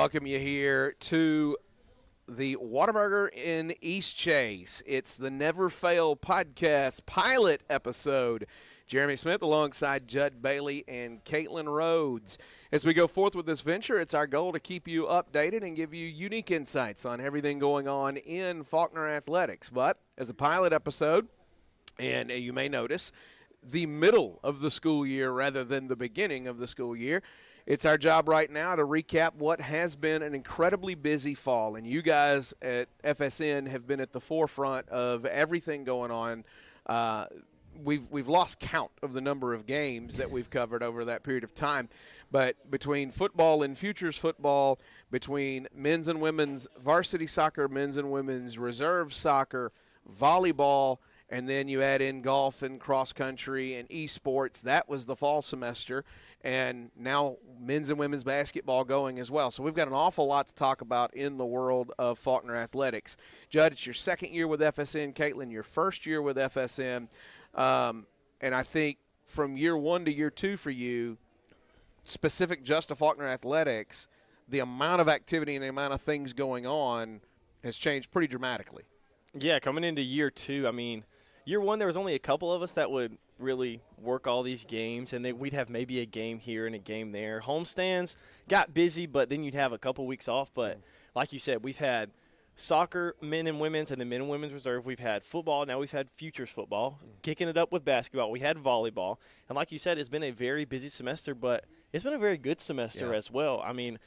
welcome you here to the Whataburger in East Chase. It's the Never Fail podcast pilot episode. Jeremy Smith alongside Judd Bailey and Caitlin Rhodes. As we go forth with this venture, it's our goal to keep you updated and give you unique insights on everything going on in Faulkner athletics. But as a pilot episode, and you may notice, the middle of the school year rather than the beginning of the school year, it's our job right now to recap what has been an incredibly busy fall. And you guys at FSN have been at the forefront of everything going on. We've lost count of the number of games that we've covered over that period of time. But between football and futures football, between men's and women's varsity soccer, men's and women's reserve soccer, volleyball, and then you add in golf and cross country and esports, that was the fall semester. And now men's and women's basketball going as well. So we've got an awful lot to talk about in the world of Faulkner athletics. Judd, it's your second year with FSN. Caitlin, your first year with FSN. And I think from year one to year two for you, specific just to Faulkner athletics, the amount of activity and the amount of things going on has changed pretty dramatically. Yeah, coming into year two, I mean, year one there was only a couple of us that would really work all these games, and then we'd have maybe a game here and a game there. Homestands got busy, but then you'd have a couple weeks off. But like you said, we've had soccer, men and women's, and the men and women's reserve. We've had football. Now we've had futures football, kicking it up with basketball. We had volleyball. And like you said, it's been a very busy semester, but it's been a very good semester as well. I mean,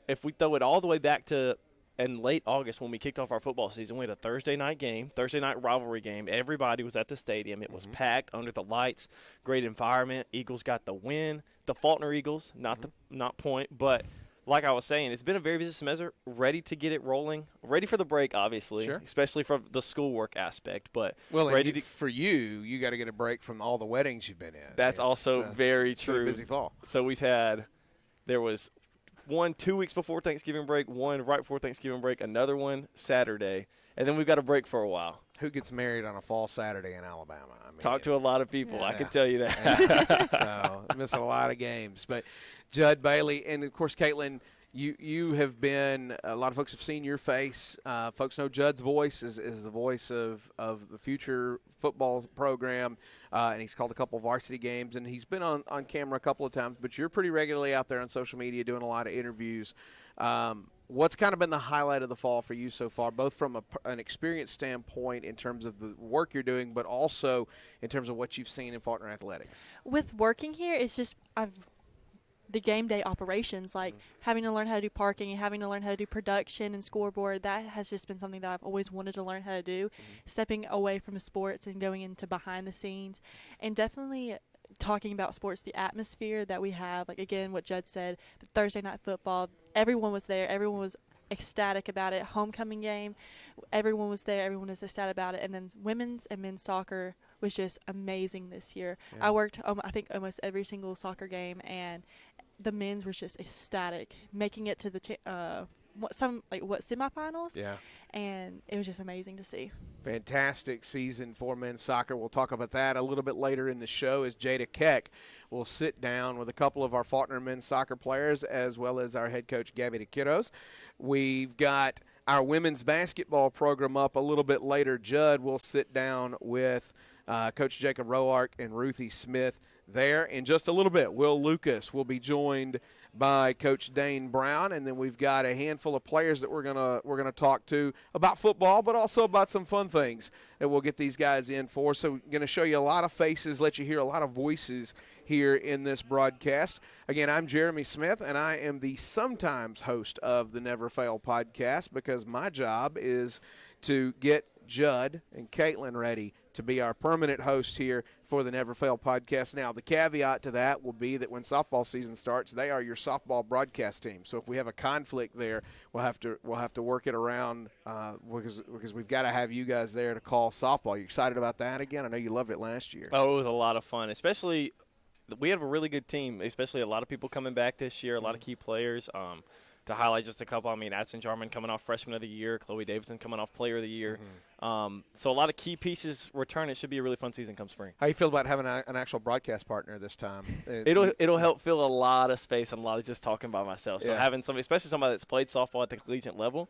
if we throw it all the way back to in late August when we kicked off our football season, we had a Thursday night rivalry game. Everybody was at the stadium. It was packed under the lights, great environment. Eagles got the win. The Faulkner Eagles, not Point, but – like I was saying, it's been a very busy semester, ready to get it rolling, ready for the break, obviously, especially from the schoolwork aspect. But ready for you got to get a break from all the weddings you've been in. That's also very true. Busy fall. So there was one 2 weeks before Thanksgiving break, one right before Thanksgiving break, another one Saturday, and then we've got a break for a while. Who gets married on a fall Saturday in Alabama? I mean, talk to a lot of people. I can tell you that. No, missing a lot of games. But Judd Bailey and, of course, Caitlin, you have been – a lot of folks have seen your face. Folks know Judd's voice is the voice of the future football program, and he's called a couple of varsity games, and he's been on camera a couple of times. But you're pretty regularly out there on social media doing a lot of interviews. What's kind of been the highlight of the fall for you so far, both from an experience standpoint in terms of the work you're doing, but also in terms of what you've seen in Faulkner athletics? With working here, it's just the game day operations, like having to learn how to do parking and having to learn how to do production and scoreboard. That has just been something that I've always wanted to learn how to do, stepping away from sports and going into behind the scenes. And definitely talking about sports, the atmosphere that we have, like, again, what Judd said, the Thursday night football, everyone was there. Everyone was ecstatic about it. Homecoming game, everyone was there. Everyone was ecstatic about it. And then women's and men's soccer was just amazing this year. Yeah. I worked, I think, almost every single soccer game, and the men's was just ecstatic, making it to the semifinals. Yeah. And it was just amazing to see. Fantastic season for men's soccer. We'll talk about that a little bit later in the show as Jada Keck will sit down with a couple of our Faulkner men's soccer players as well as our head coach, Gabby DeKiddos. We've got our women's basketball program up a little bit later. Judd will sit down with Coach Jacob Roark and Ruthie Smith there in just a little bit. Will Lucas will be joined by Coach Dane Brown, and then we've got a handful of players that we're gonna talk to about football, but also about some fun things that we'll get these guys in for. So we're going to show you a lot of faces, let you hear a lot of voices here in this broadcast. Again, I'm Jeremy Smith, and I am the sometimes host of the Never Fail podcast because my job is to get Judd and Caitlin ready to be our permanent host here for the Never Fail podcast. Now, the caveat to that will be that when softball season starts, they are your softball broadcast team. So if we have a conflict there, we'll have to work it around because we've got to have you guys there to call softball. You excited about that again? I know you loved it last year. Oh, it was a lot of fun, especially we have a really good team, especially a lot of people coming back this year, a lot of key players. To highlight just a couple, I mean, Addison Jarman coming off Freshman of the Year, Chloe Davidson coming off Player of the Year. So a lot of key pieces return. It should be a really fun season come spring. How you feel about having an actual broadcast partner this time? It'll help fill a lot of space and a lot of just talking by myself. So Yeah. having somebody, especially somebody that's played softball at the collegiate level,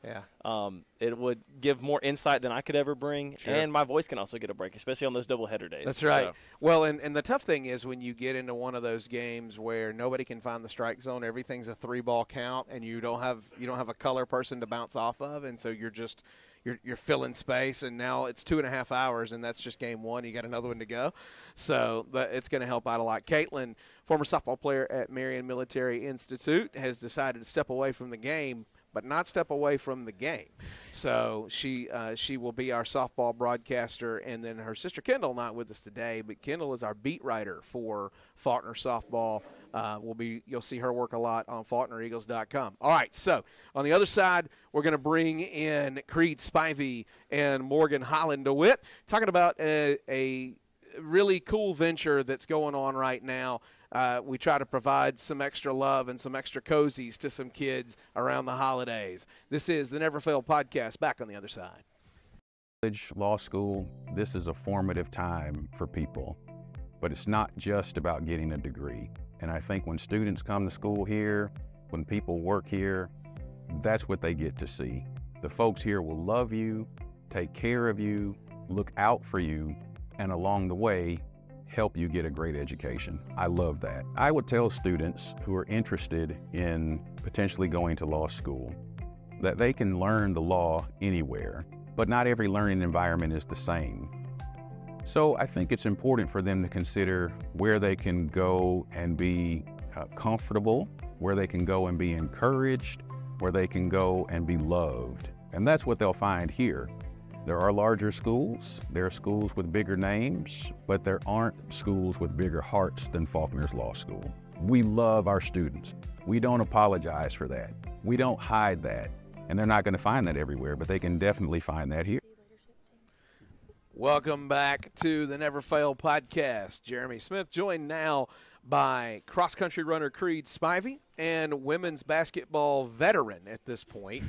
it would give more insight than I could ever bring, Sure. and my voice can also get a break, especially on those doubleheader days. That's right. So, Well, and the tough thing is when you get into one of those games where nobody can find the strike zone, everything's a 3-ball count, and you don't have a color person to bounce off of, and so you're filling space, and now it's 2.5 hours, and that's just game one. You got another one to go, so it's going to help out a lot. Caitlin, former softball player at Marion Military Institute, has decided to step away from the game, but not step away from the game. So she will be our softball broadcaster, and then her sister Kendall, not with us today, but Kendall is our beat writer for Faulkner softball. You'll see her work a lot on FaulknerEagles.com. All right, so on the other side, we're going to bring in Creed Spivey and Morgan Holland DeWitt, talking about a really cool venture that's going on right now. We try to provide some extra love and some extra cozies to some kids around the holidays. This is the Never Fail Podcast. Back on the other side. College, law school, this is a formative time for people, but it's not just about getting a degree. And I think when students come to school here, when people work here, that's what they get to see. The folks here will love you, take care of you, look out for you, and along the way, help you get a great education. I love that. I would tell students who are interested in potentially going to law school that they can learn the law anywhere, but not every learning environment is the same. So I think it's important for them to consider where they can go and be comfortable, where they can go and be encouraged, where they can go and be loved. And that's what they'll find here. There are larger schools, there are schools with bigger names, but there aren't schools with bigger hearts than Faulkner's Law School. We love our students. We don't apologize for that. We don't hide that. And they're not going to find that everywhere, but they can definitely find that here. Welcome back to the Never Fail Podcast. Jeremy Smith, joined now by cross-country runner Creed Spivey and women's basketball veteran at this point,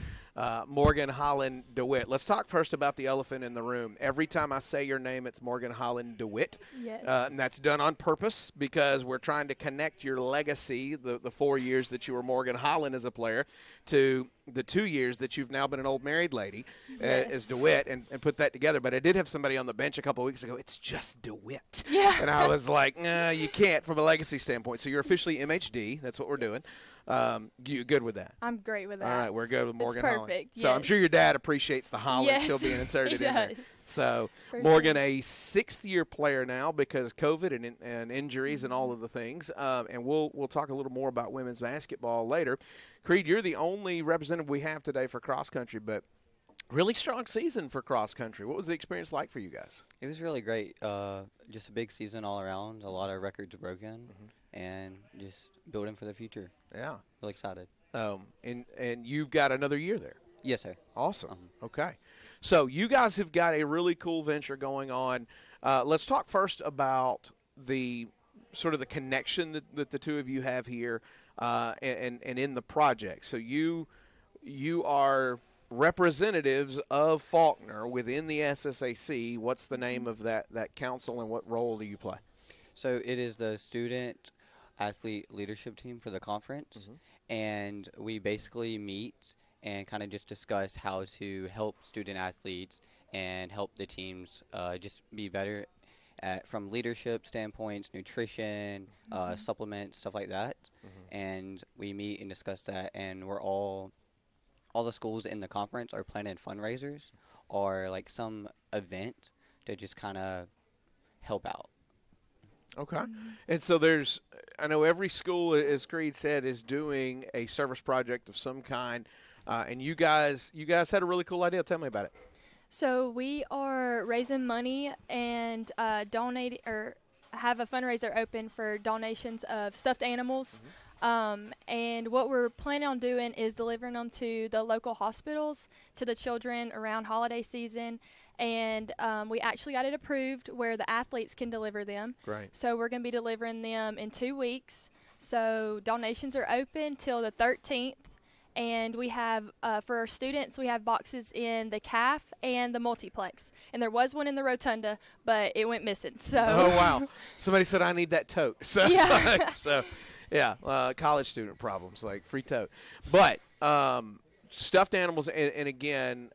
Morgan Holland DeWitt. Let's talk first about the elephant in the room. Every time I say your name, it's Morgan Holland DeWitt. Yes. And that's done on purpose because we're trying to connect your legacy, the 4 years that you were Morgan Holland as a player, to the 2 years that you've now been an old married lady as DeWitt, and put that together. But I did have somebody on the bench a couple of weeks ago, it's just DeWitt. Yeah. And I was like, nah, you can't from a legacy standpoint. So you're officially MHD. That's what we're doing. You good with that? I'm great with that. All right, we're good with Morgan it's Holland. perfect. So I'm yes. sure your dad appreciates the Holland Yes. still being inserted He in there. does. So For Morgan, sure. a 6th-year player now because COVID and injuries and all of the things. And we'll talk a little more about women's basketball later. Creed, you're the only representative we have today for cross country, but really strong season for cross country. What was the experience like for you guys? It was really great. Just a big season all around. A lot of records broken, and just building for the future. Yeah. Really excited. And you've got another year there. Yes, sir. Awesome. Okay. So you guys have got a really cool venture going on. Let's talk first about the sort of the connection that the two of you have here and in the project. So you are representatives of Faulkner within the SSAC. What's the name of that council, and what role do you play? So it is the student athlete leadership team for the conference, and we basically meet and kind of just discuss how to help student athletes and help the teams just be better from leadership standpoints, nutrition, supplements, stuff like that. And we meet and discuss that, and we're all the schools in the conference are planning fundraisers or like some event to just kind of help out. Okay. And so I know every school, as Creed said, is doing a service project of some kind. And you guys had a really cool idea. Tell me about it. So we are raising money and donating or have a fundraiser open for donations of stuffed animals. And what we're planning on doing is delivering them to the local hospitals, to the children around holiday season. And we actually got it approved where the athletes can deliver them. Great. So we're going to be delivering them in 2 weeks. So donations are open till the 13th. And we have, for our students, we have boxes in the CAF and the multiplex. And there was one in the rotunda, but it went missing. So. Oh, wow. Somebody said I need that tote. So, Yeah. college student problems, like free tote. But stuffed animals, and again,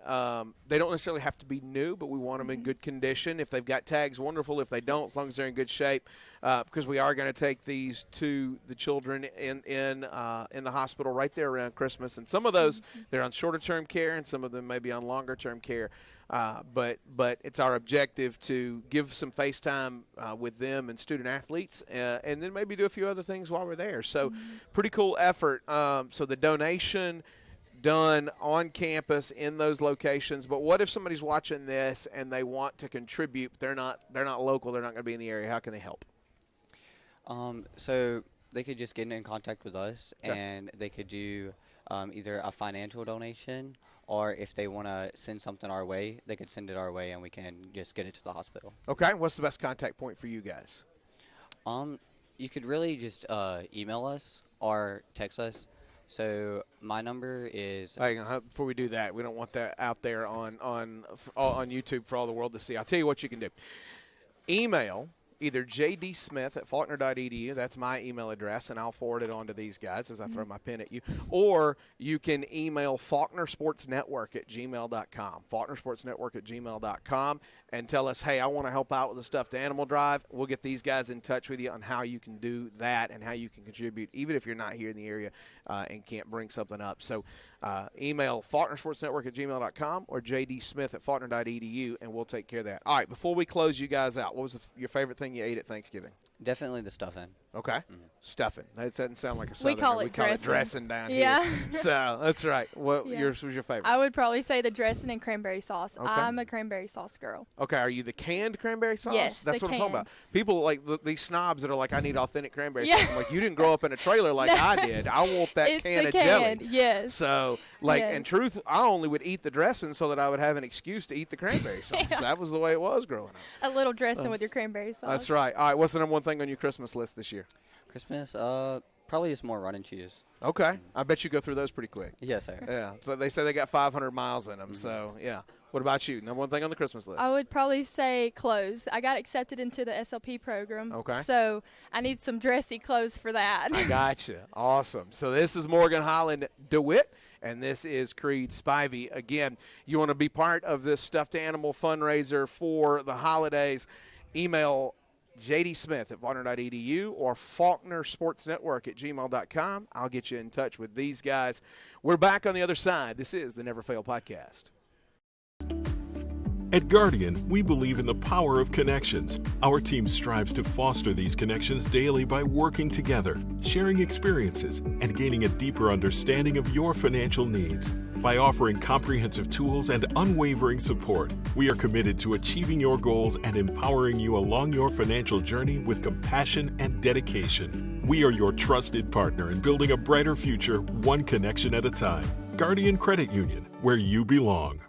they don't necessarily have to be new, but we want them in good condition. If they've got tags, wonderful. If they don't, as long as they're in good shape, because we are going to take these to the children in the hospital right there around Christmas. And some of those, they're on shorter-term care, and some of them may be on longer-term care. But it's our objective to give some face time with them and student athletes, and then maybe do a few other things while we're there. So pretty cool effort. So the donation done on campus in those locations. But what if somebody's watching this and they want to contribute, but they're not local, they're not going to be in the area? How can they help? So they could just get in contact with us, Okay. and they could do either a financial donation, or if they want to send something our way, they could send it our way, and we can just get it to the hospital. Okay, what's the best contact point for you guys? You could really just email us or text us. So my number is Hang on, before we do that, we don't want that out there on YouTube for all the world to see. I'll tell you what you can do. Email either jdsmith@faulkner.edu. That's my email address, and I'll forward it on to these guys as I throw my pen at you. Or you can email faulknersportsnetwork@gmail.com, faulknersportsnetwork@gmail.com, and tell us, hey, I want to help out with the stuffed animal drive. We'll get these guys in touch with you on how you can do that and how you can contribute, even if you're not here in the area and can't bring something up. So email faulknersportsnetwork@gmail.com or jdsmith@faulkner.edu, and we'll take care of that. All right, before we close you guys out, what was your favorite thing you ate at Thanksgiving? definitely the stuffing. Okay. Stuffing. That doesn't sound like a Southerner. call it dressing down Yeah. here. So that's right. What Yeah. yours was your favorite? I would probably say the dressing and cranberry sauce. Okay. I'm a cranberry sauce girl. Okay, are you the canned cranberry sauce? Yes, That's the what I'm talking about. canned. People like these snobs that are like, I need authentic cranberry Yeah. sauce. I'm like, you didn't grow up in a trailer like I did. I want that It's can the of can, jelly. yes. So, like, Yes. in truth, I only would eat the dressing so that I would have an excuse to eat the cranberry sauce. Yeah. That was the way it was growing up. A little dressing with your cranberry sauce. That's right. All right, what's the number one thing on your Christmas list this year? Christmas, probably just more run and cheese. Okay. I bet you go through those pretty quick. Yes, sir. Yeah, but they say they got 500 miles in them. So, yeah. What about you? Number one thing on the Christmas list? I would probably say clothes. I got accepted into the SLP program. Okay. So I need some dressy clothes for that. I gotcha. Awesome. So this is Morgan Holland DeWitt, and this is Creed Spivey. Again, you want to be part of this stuffed animal fundraiser for the holidays, email jdsmith@faulkner.edu or faulknersportsnetwork@gmail.com. I'll get you in touch with these guys. We're back on the other side. This is the Never Fail Podcast. At Guardian, we believe in the power of connections. Our team strives to foster these connections daily by working together, sharing experiences, and gaining a deeper understanding of your financial needs. By offering comprehensive tools and unwavering support, we are committed to achieving your goals and empowering you along your financial journey with compassion and dedication. We are your trusted partner in building a brighter future, one connection at a time. Guardian Credit Union, where you belong.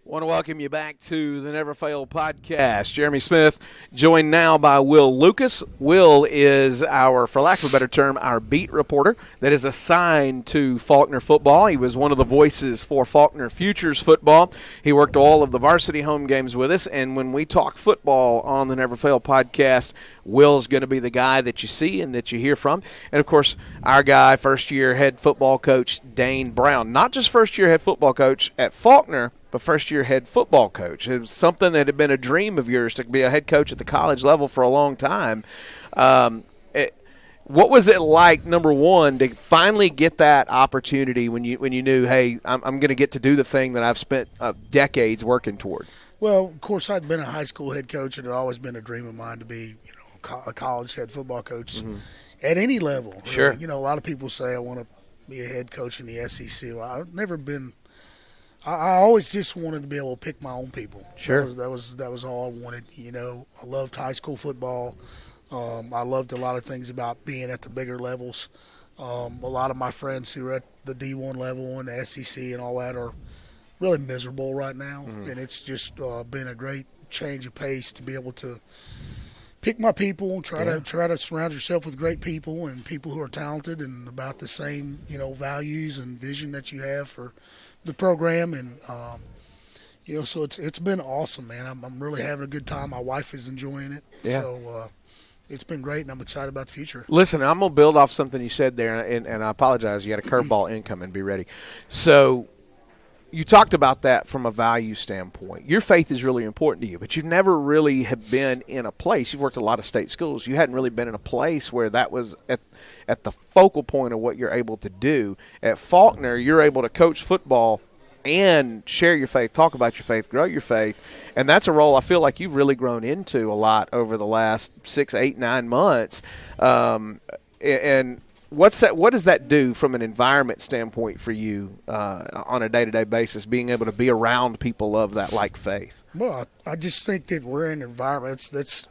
Want to welcome you back to the Never Fail Podcast. Jeremy Smith, joined now by Will Lucas. Will is our, for lack of a better term, our beat reporter that is assigned to Faulkner football. He was one of the voices for Faulkner Futures football. He worked all of the varsity home games with us, and when we talk football on the Never Fail Podcast, Will's going to be the guy that you see and that you hear from. And, of course, our guy, first-year head football coach Dane Brown. Not just first-year head football coach at Faulkner, but first-year head football coach. It was something that had been a dream of yours to be a head coach at the college level for a long time. What was it like, number one, to finally get that opportunity when you knew, hey, I'm going to get to do the thing that I've spent decades working toward? Well, of course, I'd been a high school head coach, and it had always been a dream of mine to be, a college head football coach at any level. Really. Sure. A lot of people say I want to be a head coach in the SEC. Well, I've never been. I always just wanted to be able to pick my own people. Sure. That was all I wanted. I loved high school football. I loved a lot of things about being at the bigger levels. A lot of my friends who are at the D1 level and the SEC and all that are really miserable right now, and it's just been a great change of pace to be able to pick my people, try to surround yourself with great people and people who are talented and about the same, values and vision that you have for the program. And, so it's been awesome, man. I'm really having a good time. My wife is enjoying it. Yeah. So it's been great, and I'm excited about the future. Listen, I'm going to build off something you said there, and I apologize. You had a curveball incoming. Be ready. So you talked about that from a value standpoint. Your faith is really important to you, but you've never really have been in a place. You've worked at a lot of state schools. You hadn't really been in a place where that was at the focal point of what you're able to do. At Faulkner, you're able to coach football and share your faith, talk about your faith, grow your faith. And that's a role I feel like you've really grown into a lot over the last 6, 8, 9 months. And what does that do from an environment standpoint for you on a day-to-day basis, being able to be around people of that like faith? Well, I just think that we're in environments that's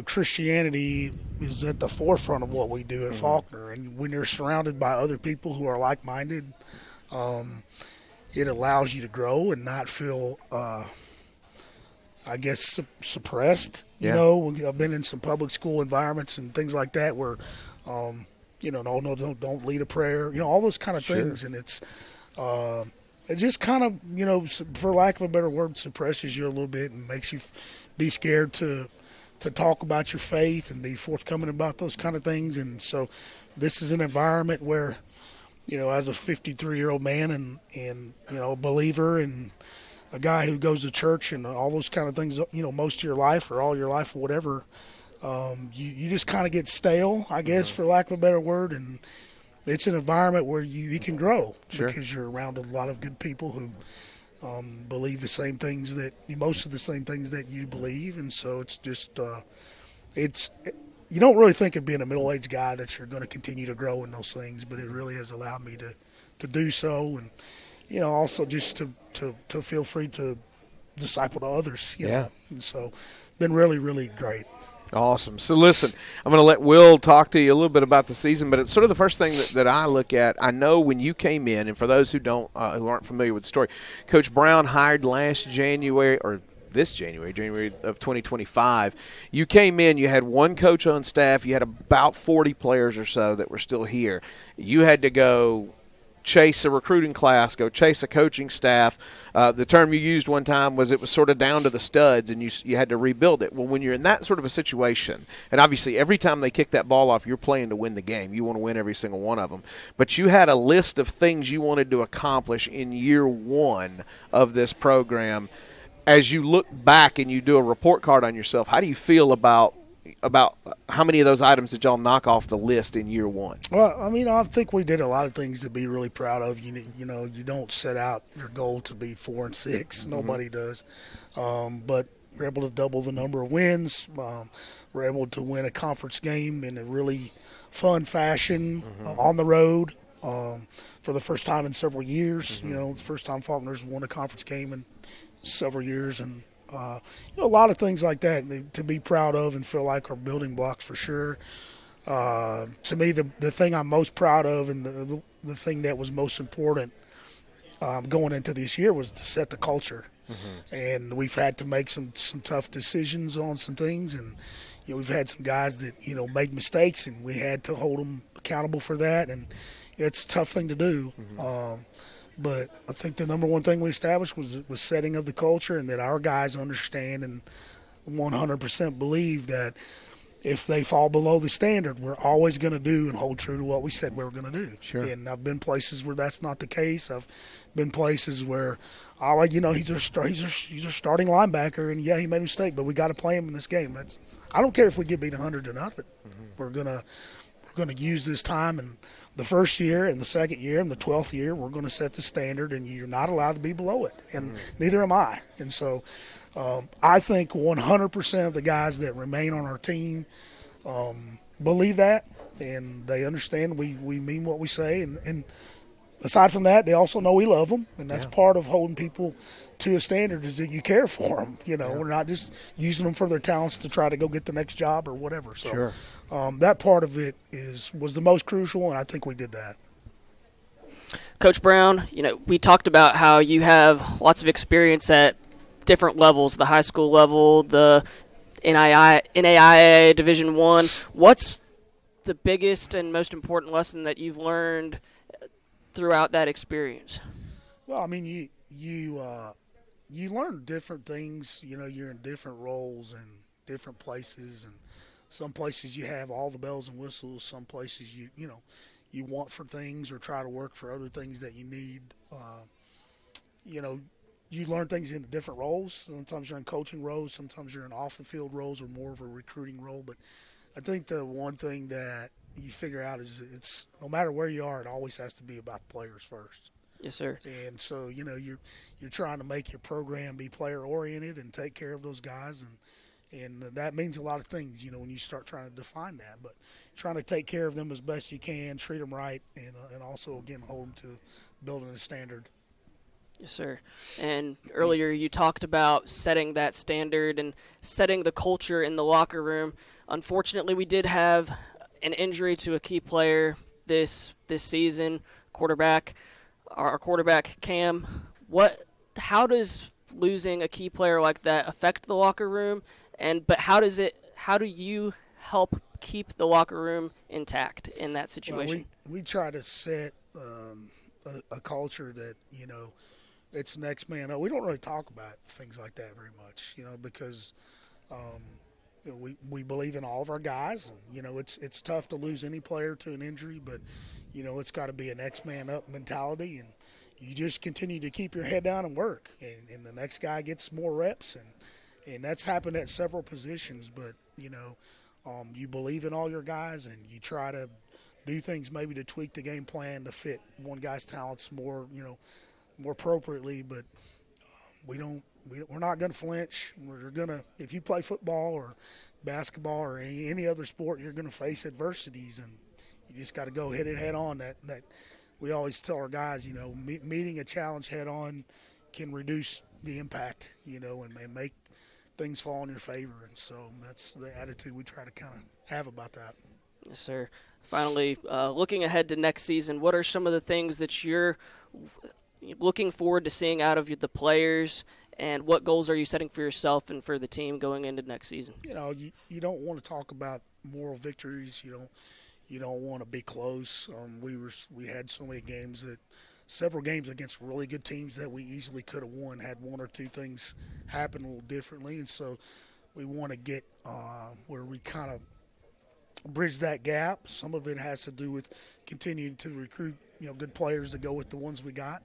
Christianity is at the forefront of what we do at Faulkner. And when you're surrounded by other people who are like-minded, it allows you to grow and not feel, suppressed. I've been in some public school environments and things like that where, don't lead a prayer, all those kind of things. And it's, it just kind of, for lack of a better word, suppresses you a little bit and makes you be scared to talk about your faith and be forthcoming about those kind of things. And so this is an environment where, as a 53-year-old man and a believer and a guy who goes to church and all those kind of things, most of your life or all your life or whatever, you just kind of get stale, I guess, for lack of a better word. And it's an environment where you can grow because you're around a lot of good people who believe the same things most of the same things that you believe. And so it's just, you don't really think of being a middle-aged guy that you're going to continue to grow in those things, but it really has allowed me to do so. And, also just to feel free to disciple to others, know. And so been really, really great. Awesome. So listen, I'm going to let Will talk to you a little bit about the season, but it's sort of the first thing that I look at. I know when you came in, and for those who aren't familiar with the story, Coach Brown hired last January, or this January of 2025, you came in, you had one coach on staff, you had about 40 players or so that were still here. You had to go chase a recruiting class, go chase a coaching staff. The term you used one time was it was sort of down to the studs, and you had to rebuild it. Well, when you're in that sort of a situation, and obviously every time they kick that ball off, you're playing to win the game. You want to win every single one of them. But you had a list of things you wanted to accomplish in year one of this program. As you look back and you do a report card on yourself, how do you feel about how many of those items did y'all knock off the list in year one? Well, I think we did a lot of things to be really proud of. You don't set out your goal to be 4 and 6. Nobody does. But we're able to double the number of wins. We're able to win a conference game in a really fun fashion on the road for the first time in several years. The first time Faulkner's won a conference game in several years, and a lot of things like that to be proud of and feel like are building blocks for sure. To me, the thing I'm most proud of and the thing that was most important going into this year was to set the culture. And we've had to make some tough decisions on some things, and we've had some guys that made mistakes, and we had to hold them accountable for that, and it's a tough thing to do. But I think the number one thing we established was setting of the culture, and that our guys understand and 100% believe that if they fall below the standard, we're always going to do and hold true to what we said we were going to do. Sure. And I've been places where that's not the case. I've been places where, he's a starting linebacker, and he made a mistake, but we got to play him in this game. I don't care if we get beat 100-0. We're gonna use this time, and the first year and the second year and the 12th year, we're going to set the standard, and you're not allowed to be below it, and neither am I. And so I think 100% of the guys that remain on our team believe that, and they understand we mean what we say. And aside from that, they also know we love them, and that's part of holding people to a standard is that you care for them. We're not just using them for their talents to try to go get the next job or whatever. So that part of it was the most crucial, and I think we did that. Coach Brown, we talked about how you have lots of experience at different levels, the high school level, the NAIA Division I. What's the biggest and most important lesson that you've learned throughout that experience? Well, I mean, you learn different things. You know, you're in different roles and different places, and some places you have all the bells and whistles. Some places you want for things or try to work for other things that you need. You know, you learn things in different roles. Sometimes you're in coaching roles. Sometimes you're in off-the-field roles or more of a recruiting role. But I think the one thing that you figure out is it's no matter where you are, it always has to be about the players first. Yes, sir. And so, you know, you're trying to make your program be player-oriented and take care of those guys. And that means a lot of things, you know, when you start trying to define that. But trying to take care of them as best you can, treat them right, and also, again, hold them to building a standard. Yes, sir. And earlier you talked about setting that standard and setting the culture in the locker room. Unfortunately, we did have an injury to a key player this season, our quarterback Cam. How does losing a key player like that affect the locker room? But how do you help keep the locker room intact in that situation? Well, we try to set a culture that, you know, it's next man up. We don't really talk about things like that very much, you know, because you know, we believe in all of our guys. And, you know, it's tough to lose any player to an injury, but, you know, it's got to be a next man up mentality. And you just continue to keep your head down and work. And the next guy gets more reps. And that's happened at several positions. But, you know, you believe in all your guys and you try to do things maybe to tweak the game plan to fit one guy's talents more, you know, more appropriately, but we're not going to flinch. We're going to, if you play football or basketball or any other sport, you're going to face adversities, and you just got to go hit it head on. That we always tell our guys, you know, meeting a challenge head on can reduce the impact, you know, and make things fall in your favor. And so that's the attitude we try to kind of have about that. Yes, sir. Finally, looking ahead to next season, what are some of the things that you're looking forward to seeing out of the players, and what goals are you setting for yourself and for the team going into next season? You know, you don't want to talk about moral victories. You don't want to be close. We had so many games several games against really good teams that we easily could have won had one or two things happen a little differently, and so we want to get where we kind of bridge that gap. Some of it has to do with continuing to recruit, you know, good players to go with the ones we got.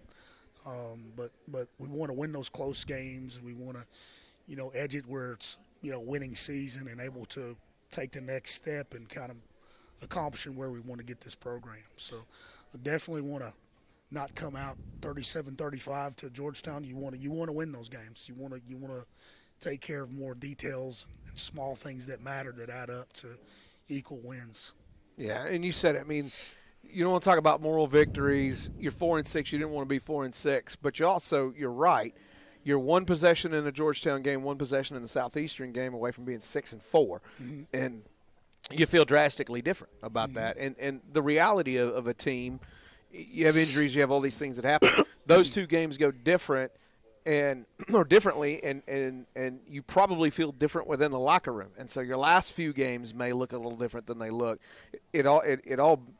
But we want to win those close games, and we want to, you know, edge it where it's, you know, winning season and able to take the next step and kind of accomplishing where we want to get this program. So I definitely want to not come out 37-35 to Georgetown. You want to win those games. You want to take care of more details and small things that matter that add up to equal wins. Yeah, and you said it. I mean, you don't want to talk about moral victories. You're 4-6. You didn't want to be 4-6, but you're right. You're one possession in a Georgetown game, one possession in the Southeastern game away from being 6-4, Mm-hmm. and you feel drastically different about that. And the reality of a team, you have injuries, you have all these things that happen. Those two games go differently, and you probably feel different within the locker room. And so your last few games may look a little different than they look. It all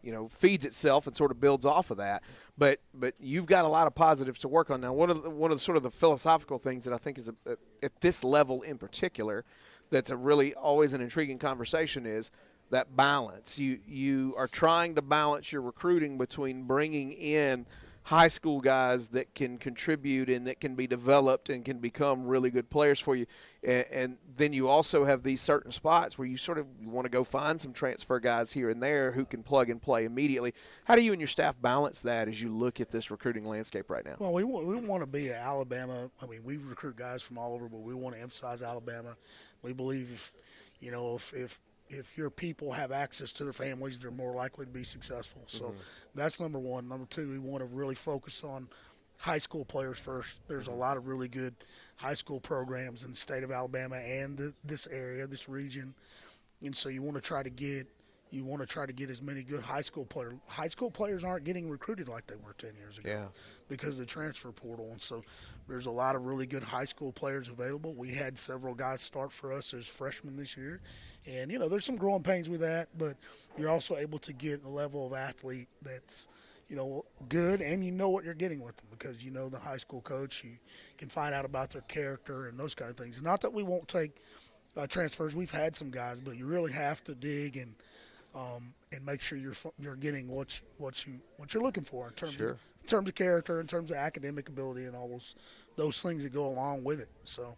you know, feeds itself and sort of builds off of that. But you've got a lot of positives to work on now. One of the sort of the philosophical things that I think is at this level in particular, that's a really always an intriguing conversation is that balance. You are trying to balance your recruiting between bringing in high school guys that can contribute and that can be developed and can become really good players for you. And then you also have these certain spots where you sort of want to go find some transfer guys here and there who can plug and play immediately. How do you and your staff balance that as you look at this recruiting landscape right now? Well, we want to be at Alabama. I mean, we recruit guys from all over, but we want to emphasize Alabama. We believe if your people have access to their families, they're more likely to be successful. So that's number one. Number two, we want to really focus on high school players first. There's a lot of really good high school programs in the state of Alabama and this area, this region. And so you want to try to get, you want to try to get as many good high school players. High school players aren't getting recruited like they were 10 years ago because of the transfer portal. And so there's a lot of really good high school players available. We had several guys start for us as freshmen this year. And, there's some growing pains with that, but you're also able to get a level of athlete that's, good, and you know what you're getting with them because you know the high school coach. You can find out about their character and those kind of things. Not that we won't take transfers. We've had some guys, but you really have to dig and make sure you're getting what you're looking for in terms of character, in terms of academic ability, and all those things that go along with it. So,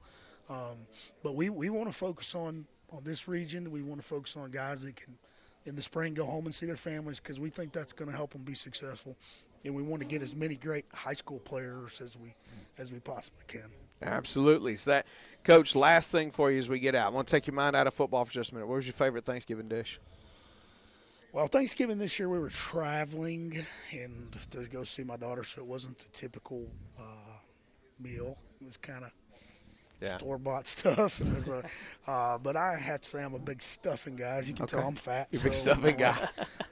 but we want to focus on this region. We want to focus on guys that can, in the spring, go home and see their families because we think that's going to help them be successful. And we want to get as many great high school players as we possibly can. Absolutely. So Coach, last thing for you as we get out. I want to take your mind out of football for just a minute. What was your favorite Thanksgiving dish? Well, Thanksgiving this year we were traveling and to go see my daughter, so it wasn't the typical meal. It was kind of store-bought stuff. It was but I have to say I'm a big stuffing guy. As you can tell, I'm fat. You're a big stuffing guy.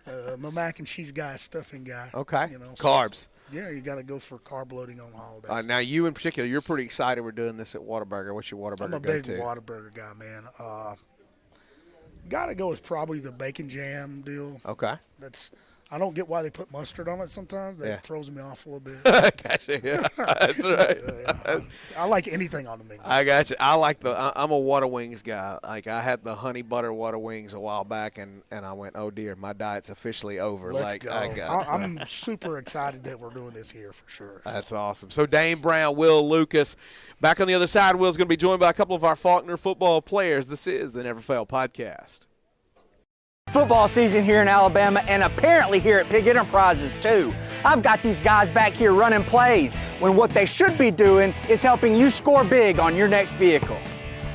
I'm a mac and cheese guy, stuffing guy. Okay. Carbs. Yeah, you got to go for carb loading on the holidays. Now, you in particular, you're pretty excited we're doing this at Whataburger. What's your Whataburger go-to? I'm a big Whataburger guy, man. Got to go with probably the bacon jam deal. Okay. I don't get why they put mustard on it sometimes. That throws me off a little bit. Gotcha. Yeah, that's right. I like anything on the menu. I got you. I'm a water wings guy. Like I had the honey butter water wings a while back, and I went, oh dear, my diet's officially over. Let's go. I'm super excited that we're doing this here for sure. That's awesome. So Dane Brown, Will Lucas, back on the other side. Will's going to be joined by a couple of our Faulkner football players. This is the Never Fail Podcast. Football season here in Alabama, and apparently here at Pig Enterprises too. I've got these guys back here running plays when what they should be doing is helping you score big on your next vehicle.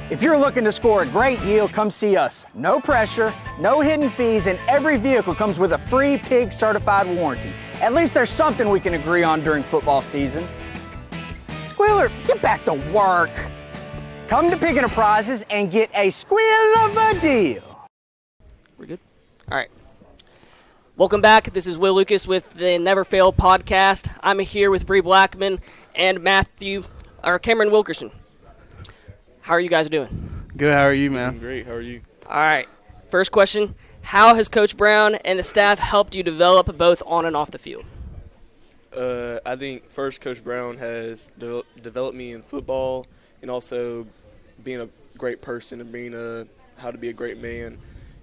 If you're looking to score a great deal, come see us. No pressure, no hidden fees, and every vehicle comes with a free Pig certified warranty. At least there's something we can agree on during football season. Squealer, get back to work. Come to Pig Enterprises and get a squeal of a deal. We're good? All right. Welcome back. This is Will Lucas with the Never Fail Podcast. I'm here with Bree Blackman and Cameron Wilkerson. How are you guys doing? Good. How are you, man? I'm great. How are you? All right. First question. How has Coach Brown and the staff helped you develop both on and off the field? I think first Coach Brown has developed me in football and also being a great person and being how to be a great man,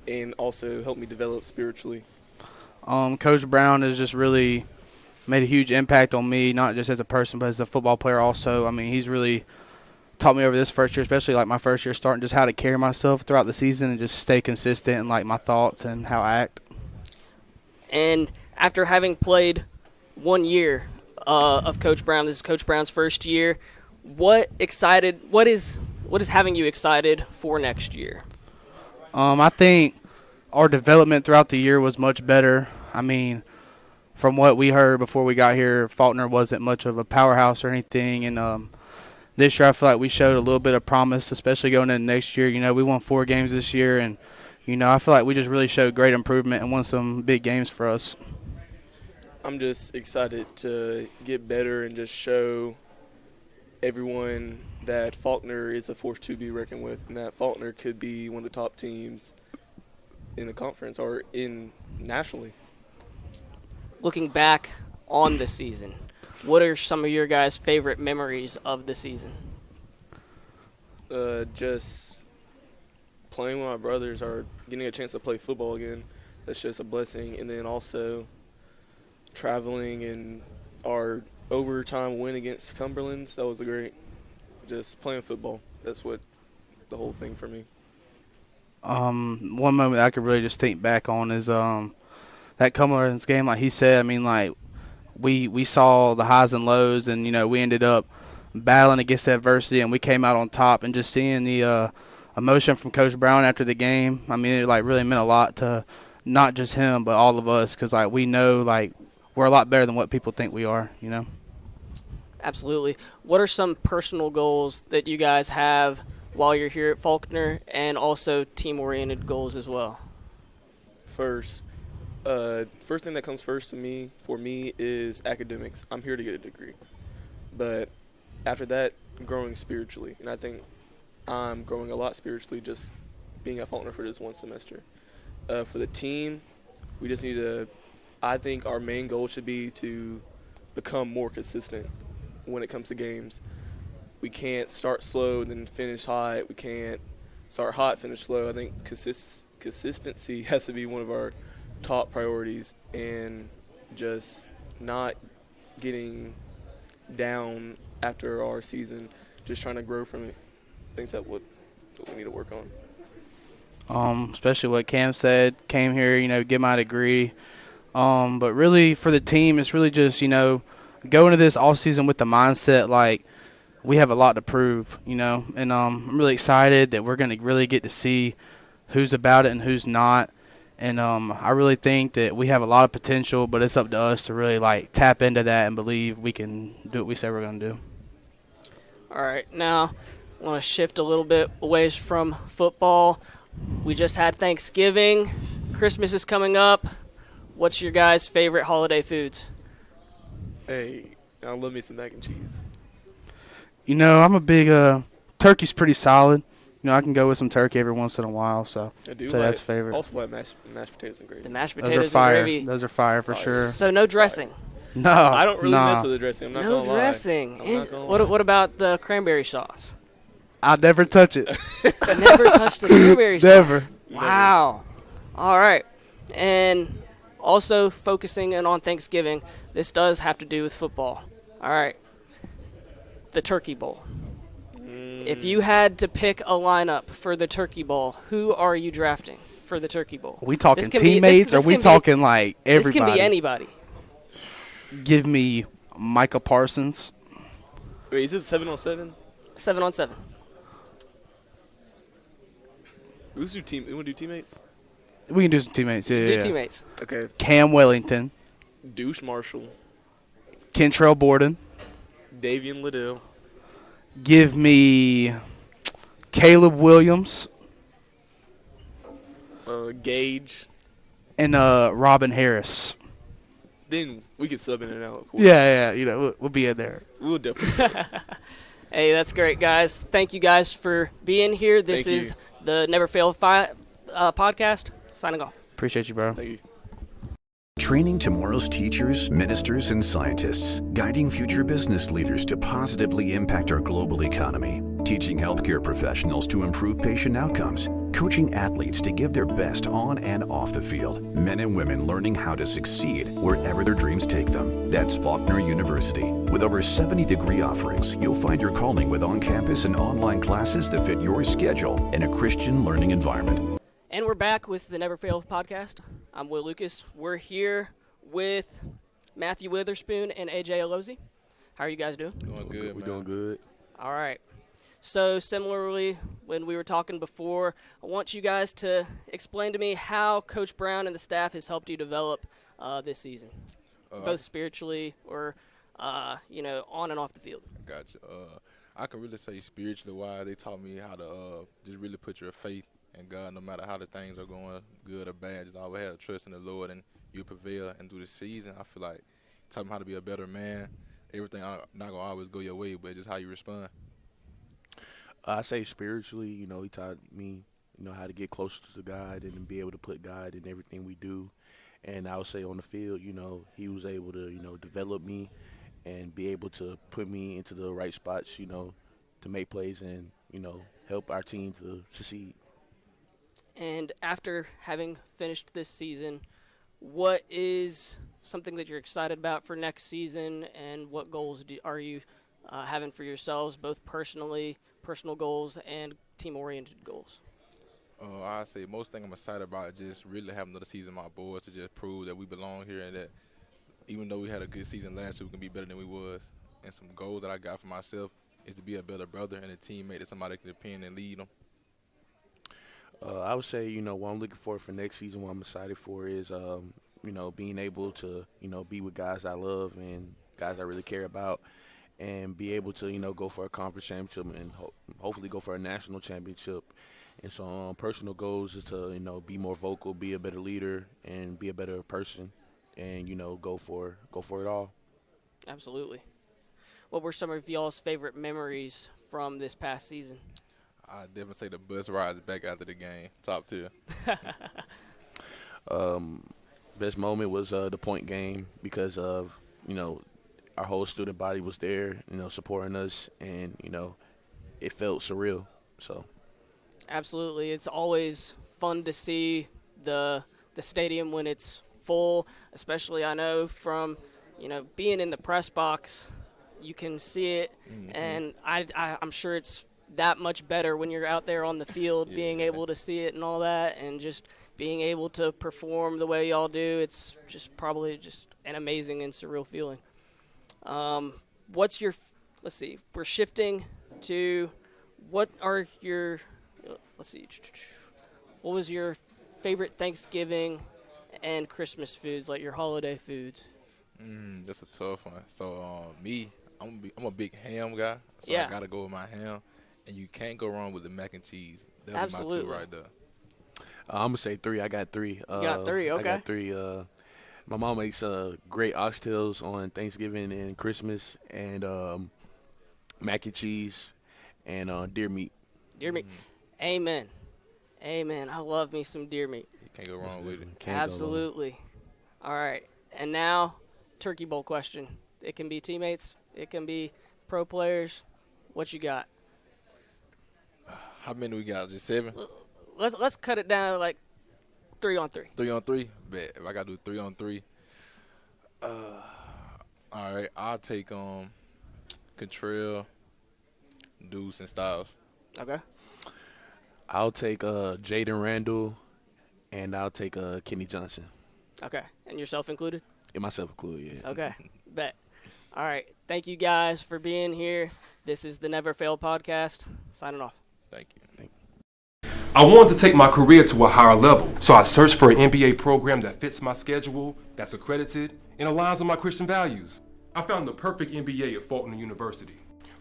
and also helped me develop spiritually. Coach Brown has just really made a huge impact on me, not just as a person, but as a football player also. I mean, he's really taught me over this first year, especially like my first year starting, just how to carry myself throughout the season and just stay consistent in like my thoughts and how I act. And after having played 1 year of Coach Brown, this is Coach Brown's first year, what is having you excited for next year? I think our development throughout the year was much better. I mean, from what we heard before we got here, Faulkner wasn't much of a powerhouse or anything. And this year I feel like we showed a little bit of promise, especially going into next year. You know, we won 4 games this year, and, you know, I feel like we just really showed great improvement and won some big games for us. I'm just excited to get better and just show everyone that Faulkner is a force to be reckoned with, and that Faulkner could be one of the top teams in the conference or nationally. Looking back on the season, what are some of your guys' favorite memories of the season? Just playing with my brothers or getting a chance to play football again. That's just a blessing. And then also traveling and our overtime win against Cumberland's, that was just playing football. That's what the whole thing for me. One moment I could really just think back on is that Cumberland's game. Like he said, I mean, like we saw the highs and lows, and you know we ended up battling against adversity, and we came out on top. And just seeing the emotion from Coach Brown after the game, I mean, it like really meant a lot to not just him but all of us, because like we know like we're a lot better than what people think we are, you know. Absolutely. What are some personal goals that you guys have while you're here at Faulkner, and also team-oriented goals as well? first. First thing that comes first for me is academics. I'm here to get a degree. But after that, growing spiritually. And I think I'm growing a lot spiritually just being at Faulkner for this one semester. For the team, we just need to, I think our main goal should be to become more consistent when it comes to games. We can't start slow and then finish hot. We can't start hot, finish slow. I think consistency has to be one of our top priorities, and just not getting down after our season, just trying to grow from it. I think that's what we need to work on. Especially what Cam said, came here, get my degree. But really for the team, it's really just, go into this all season with the mindset like we have a lot to prove, and I'm really excited that we're going to really get to see who's about it and who's not. And I really think that we have a lot of potential, but it's up to us to really tap into that and believe we can do what we say we're going to do. All right, now I want to shift a little bit away from football. We just had Thanksgiving. Christmas is coming up. What's your guys' favorite holiday foods? Hey, I love me some mac and cheese. I'm a big turkey's pretty solid. I can go with some turkey every once in a while, so that's favorite. Also like mashed potatoes and gravy. The mashed potatoes and gravy. Those are fire for sure. So no dressing. No, I don't really mess with the dressing. I'm not no gonna dressing. lie. I'm not gonna lie. What about the cranberry sauce? I'll never touch it. Never touched the cranberry Never. sauce. Wow. All right. And also focusing in on Thanksgiving, this does have to do with football. All right. The Turkey Bowl. If you had to pick a lineup for the Turkey Bowl, who are you drafting for the Turkey Bowl? Are we talking teammates or are we talking everybody? This can be anybody. Give me Micah Parsons. Wait, is this 7-on-7? 7-on-7. Let's do team. You want to do teammates? We can do some teammates. Yeah, teammates. Okay. Cam Wellington. Douche Marshall. Kentrell Borden. Davian Liddell. Give me Caleb Williams. Gage. And Robin Harris. Then we can sub in and out, of course. Yeah, we'll be in there. We'll definitely. Hey, that's great, guys. Thank you guys for being here. This is the Never Fail podcast. Signing off. Appreciate you, bro. Thank you. Training tomorrow's teachers, ministers, and scientists, guiding future business leaders to positively impact our global economy, teaching healthcare professionals to improve patient outcomes, coaching athletes to give their best on and off the field, men and women learning how to succeed wherever their dreams take them. That's Faulkner University. With over 70 degree offerings, you'll find your calling with on-campus and online classes that fit your schedule in a Christian learning environment. And we're back with the Never Fail podcast. I'm Will Lucas. We're here with Matthew Witherspoon and AJ Alozi. How are you guys doing? Doing good, We're doing good. All right. So similarly, when we were talking before, I want you guys to explain to me how Coach Brown and the staff has helped you develop this season, both spiritually or, on and off the field. I got you. I can really say spiritually why they taught me how to just really put your faith in God, no matter how the things are going, good or bad. Just always have trust in the Lord, and you prevail. And through the season, I feel like taught me how to be a better man. Everything not gonna always go your way, but just how you respond. I say spiritually, he taught me, how to get closer to God and be able to put God in everything we do. And I would say on the field, he was able to, develop me and be able to put me into the right spots, to make plays and, help our team to succeed. And after having finished this season, what is something that you're excited about for next season, and what goals are you having for yourselves, both personal goals and team-oriented goals? I say most thing I'm excited about is just really having another season with my boys to just prove that we belong here and that even though we had a good season last year, we can be better than we was. And some goals that I got for myself is to be a better brother and a teammate that somebody can depend and lead them. I would say, what I'm looking for next season, what I'm excited for is, being able to, be with guys I love and guys I really care about and be able to, go for a conference championship and hopefully go for a national championship And so personal goals is to, be more vocal, be a better leader, and be a better person, and, go for it all. Absolutely. What were some of y'all's favorite memories from this past season? I definitely say the bus rides back after the game, top tier. Best moment was the point game because of, our whole student body was there, supporting us, and, it felt surreal. So. Absolutely. It's always fun to see the stadium when it's full, especially I know from, being in the press box, you can see it, and I'm sure it's that much better when you're out there on the field, being able to see it and all that, and just being able to perform the way y'all do. It's just probably just an amazing and surreal feeling. Let's see, we're shifting to what was your favorite Thanksgiving and Christmas foods, like your holiday foods? That's a tough one. So me, I'm a big ham guy, so I gotta go with my ham, and you can't go wrong with the mac and cheese. That's my two right there. I'm gonna say 3. I got 3. You got 3, okay. I got 3. My mom makes great oxtails on Thanksgiving and Christmas, and mac and cheese, and deer meat. Deer meat. Amen. Amen. I love me some deer meat. You can't go wrong with it. Absolutely. All right. And now, Turkey Bowl question. It can be teammates. It can be pro players. What you got? How many we got? Just 7? Let's cut it down to like 3-on-3. 3-on-3? Bet. If I got to do 3-on-3. All right. I'll take Contrell, Deuce, and Styles. Okay. I'll take Jaden Randall, and I'll take Kenny Johnson. Okay. And yourself included? And myself included, yeah. Okay. Bet. All right. Thank you guys for being here. This is the Never Fail podcast. Signing off. Thank you. I wanted to take my career to a higher level, so I searched for an MBA program that fits my schedule, that's accredited, and aligns with my Christian values. I found the perfect MBA at Faulkner University.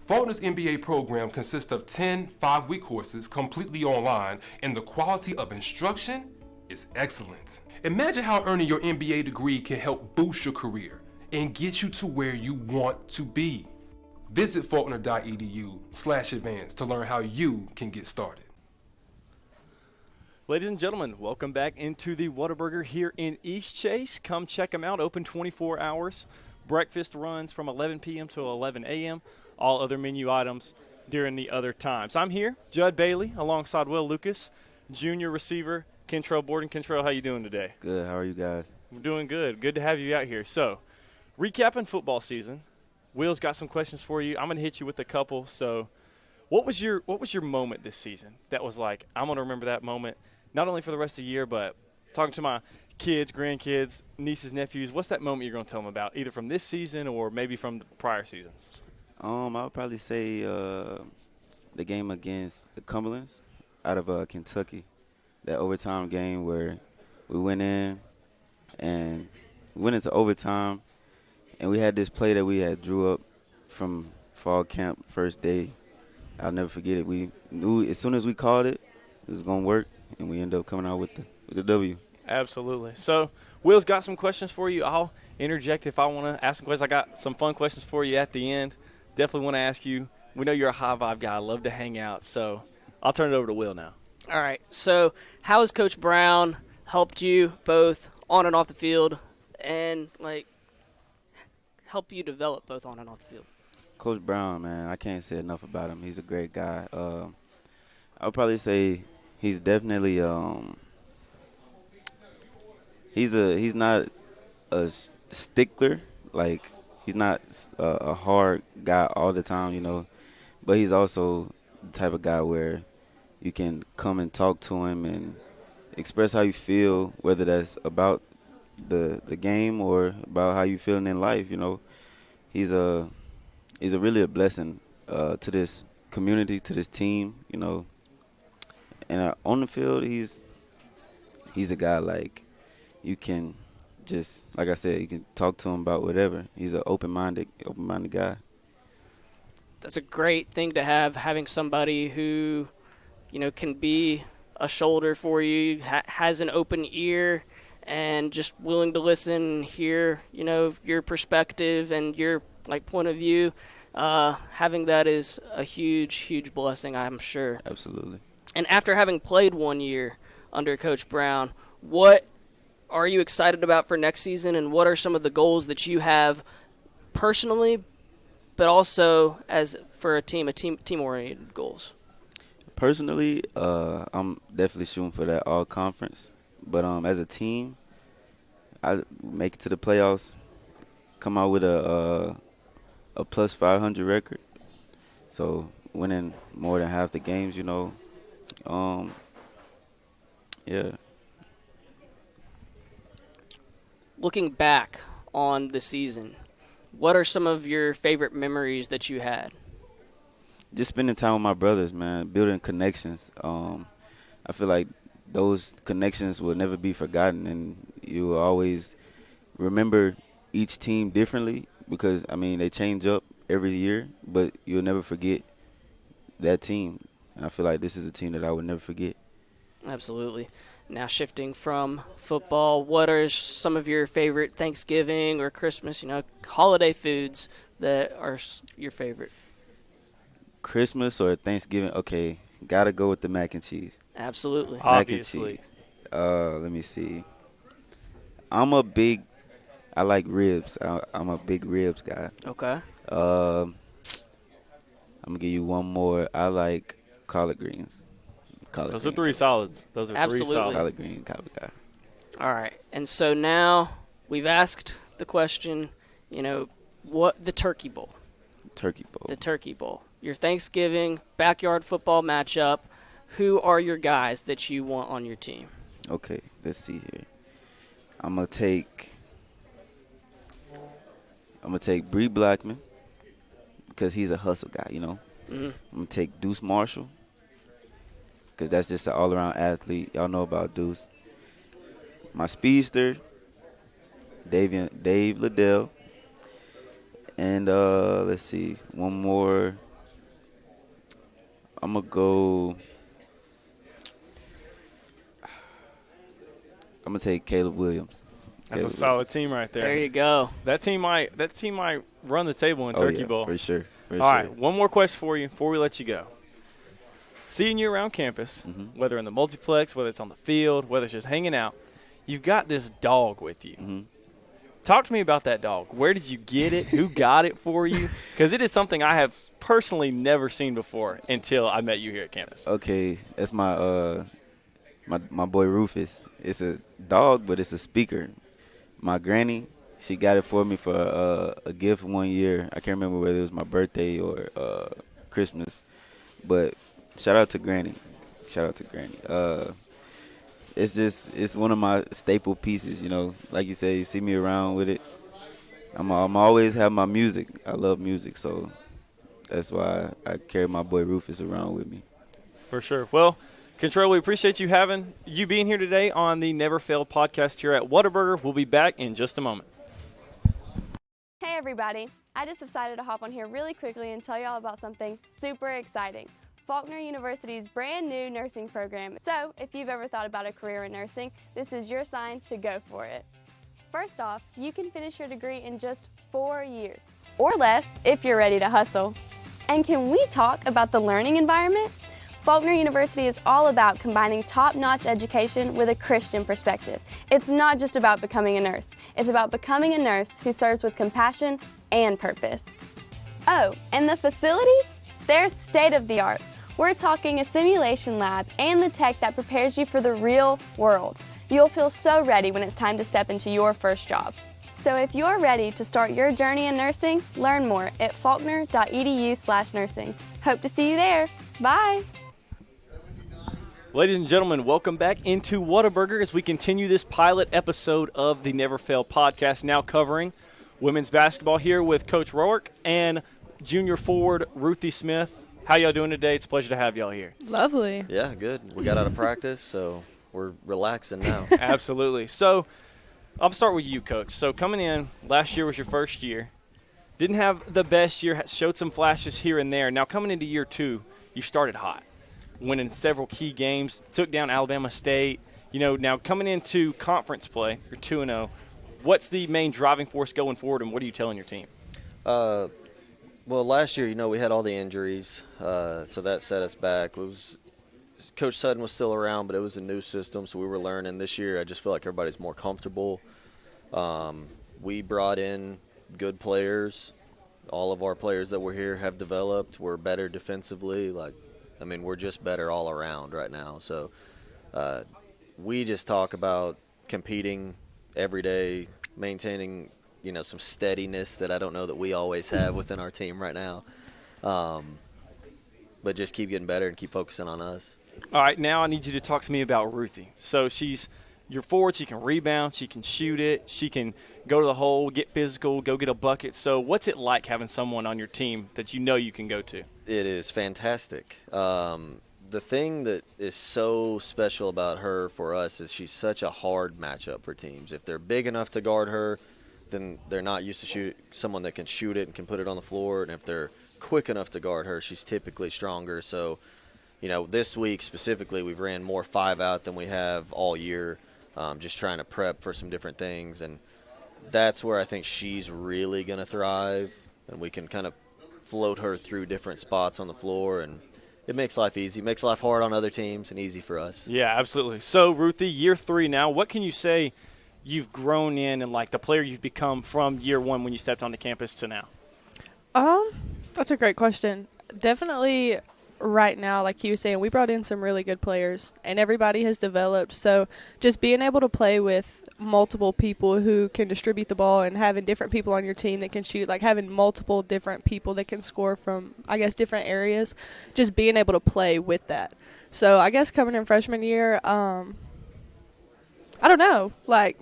Faulkner's MBA program consists of 10 5-week courses completely online, and the quality of instruction is excellent. Imagine how earning your MBA degree can help boost your career and get you to where you want to be. Visit faulkner.edu/advance to learn how you can get started. Ladies and gentlemen, welcome back into the Whataburger here in East Chase. Come check them out. Open 24 hours. Breakfast runs from 11 p.m. to 11 a.m. All other menu items during the other times. I'm here, Judd Bailey, alongside Will Lucas, junior receiver, Kentrell Borden. Kentrell, how you doing today? Good. How are you guys? I'm doing good. Good to have you out here. So, recapping football season. Will's got some questions for you. I'm going to hit you with a couple. So, what was your moment this season that was like, I'm going to remember that moment, not only for the rest of the year, but talking to my kids, grandkids, nieces, nephews, what's that moment you're going to tell them about, either from this season or maybe from the prior seasons? I would probably say the game against the Cumberlands out of Kentucky, that overtime game where we went in and we went into overtime, and we had this play that we had drew up from fall camp first day. I'll never forget it. We knew as soon as we called it, it was going to work, and we ended up coming out with the W. Absolutely. So, Will's got some questions for you. I'll interject if I want to ask some questions. I got some fun questions for you at the end. Definitely want to ask you. We know you're a high vibe guy. I love to hang out. So, I'll turn it over to Will now. All right. So, how has Coach Brown helped you both on and off the field and, help you develop both on and off the field? Coach Brown, man, I can't say enough about him. He's a great guy. I would probably say he's definitely he's not a stickler, like he's not a hard guy all the time, but he's also the type of guy where you can come and talk to him and express how you feel, whether that's about the game or about how you feeling in life. He's a really a blessing to this community, to this team, and on the field, he's a guy you can just, like I said, you can talk to him about whatever. He's an open-minded guy. That's a great thing to have, having somebody who, can be a shoulder for you, has an open ear, and just willing to listen and hear, your perspective and your point of view. Having that is a huge, huge blessing, I'm sure. Absolutely. And after having played 1 year under Coach Brown, what are you excited about for next season, and what are some of the goals that you have personally, but also as for a team-oriented goals? Personally, I'm definitely shooting for that all-conference. But as a team, I make it to the playoffs, come out with a plus 500 record. So winning more than half the games, yeah. Looking back on the season, what are some of your favorite memories that you had? Just spending time with my brothers, man, building connections. I feel like those connections will never be forgotten, and you will always remember each team differently because, they change up every year, but you'll never forget that team. And I feel like this is a team that I would never forget. Absolutely. Now shifting from football, what are some of your favorite Thanksgiving or Christmas, holiday foods that are your favorite? Christmas or Thanksgiving? Okay, gotta go with the mac and cheese. Absolutely. Obviously. Mac and cheese. Let me see. I like ribs. I'm a big ribs guy. Okay. I'm gonna give you one more. I like collard greens. Those are three solids. Absolutely. Collard green, collard guy. All right. And so now we've asked the question, what the Turkey Bowl. Turkey Bowl. The Turkey Bowl. Your Thanksgiving backyard football matchup. Who are your guys that you want on your team? Okay, let's see here. I'm gonna take Bree Blackman because he's a hustle guy, Mm-hmm. I'm gonna take Deuce Marshall because that's just an all-around athlete. Y'all know about Deuce. My speedster, Dave Liddell. And let's see, one more. I'm going to go. I'm going to take Caleb Williams. That's a solid team right there. There you go. That team might run the table in Turkey Bowl. For sure. All right, one more question for you before we let you go. Seeing you around campus, whether in the multiplex, whether it's on the field, whether it's just hanging out, you've got this dog with you. Mm-hmm. Talk to me about that dog. Where did you get it? Who got it for you? Because it is something I have personally never seen before until I met you here at campus. Okay, that's my my boy Rufus. It's a dog, but it's a speaker. My granny, she got it for me for a gift 1 year. I can't remember whether it was my birthday or Christmas. But shout out to Granny. It's one of my staple pieces, Like you say, you see me around with it. I'm always have my music. I love music, so that's why I carry my boy Rufus around with me. For sure. Well, Control, we appreciate you being here today on the Never Fail podcast here at Whataburger. We'll be back in just a moment. Hey everybody, I just decided to hop on here really quickly and tell you all about something super exciting. Faulkner University's brand new nursing program. So if you've ever thought about a career in nursing, this is your sign to go for it. First off, you can finish your degree in just 4 years, or less if you're ready to hustle. And can we talk about the learning environment? Faulkner University is all about combining top-notch education with a Christian perspective. It's not just about becoming a nurse. It's about becoming a nurse who serves with compassion and purpose. Oh, and the facilities? They're state-of-the-art. We're talking a simulation lab and the tech that prepares you for the real world. You'll feel so ready when it's time to step into your first job. So if you're ready to start your journey in nursing, learn more at faulkner.edu/nursing. Hope to see you there. Bye. Ladies and gentlemen, welcome back into Whataburger as we continue this pilot episode of the Never Fail podcast, now covering women's basketball here with Coach Rourke and junior forward Ruthie Smith. How y'all doing today? It's a pleasure to have y'all here. Lovely. Yeah, good. We got out of practice, so we're relaxing now. Absolutely. So I'll start with you, Coach. So coming in, last year was your first year. Didn't have the best year, showed some flashes here and there. Now coming into year two, you started hot. winning several key games, took down Alabama State. Now coming into conference play, you're 2-0. What's the main driving force going forward, and what are you telling your team? Well, last year, we had all the injuries, so that set us back. Coach Sutton was still around, but it was a new system, so we were learning. This year, I just feel like everybody's more comfortable. We brought in good players. All of our players that were here have developed. We're better defensively. We're just better all around right now. So we just talk about competing every day, maintaining, some steadiness that I don't know that we always have within our team right now. But just keep getting better and keep focusing on us. All right, now I need you to talk to me about Ruthie. So she's your forward. She can rebound. She can shoot it. She can go to the hole, get physical, go get a bucket. So what's it like having someone on your team that you can go to? It is fantastic. The thing that is so special about her for us is she's such a hard matchup for teams. If they're big enough to guard her, then they're not used to shoot someone that can shoot it and can put it on the floor. And if they're quick enough to guard her, she's typically stronger. So, this week specifically, we've ran more 5-out than we have all year, just trying to prep for some different things. And that's where I think she's really going to thrive, and we can kind of float her through different spots on the floor, and it makes life easy. It makes life hard on other teams and easy for us. Yeah, absolutely. So, Ruthie, year 3 now, what can you say you've grown in and, the player you've become from year 1 when you stepped onto campus to now? That's a great question. Definitely right now, like he was saying, we brought in some really good players, and everybody has developed. So just being able to play with multiple people who can distribute the ball and having different people on your team that can shoot, having multiple different people that can score from, different areas, just being able to play with that. So I guess coming in freshman year, I don't know. I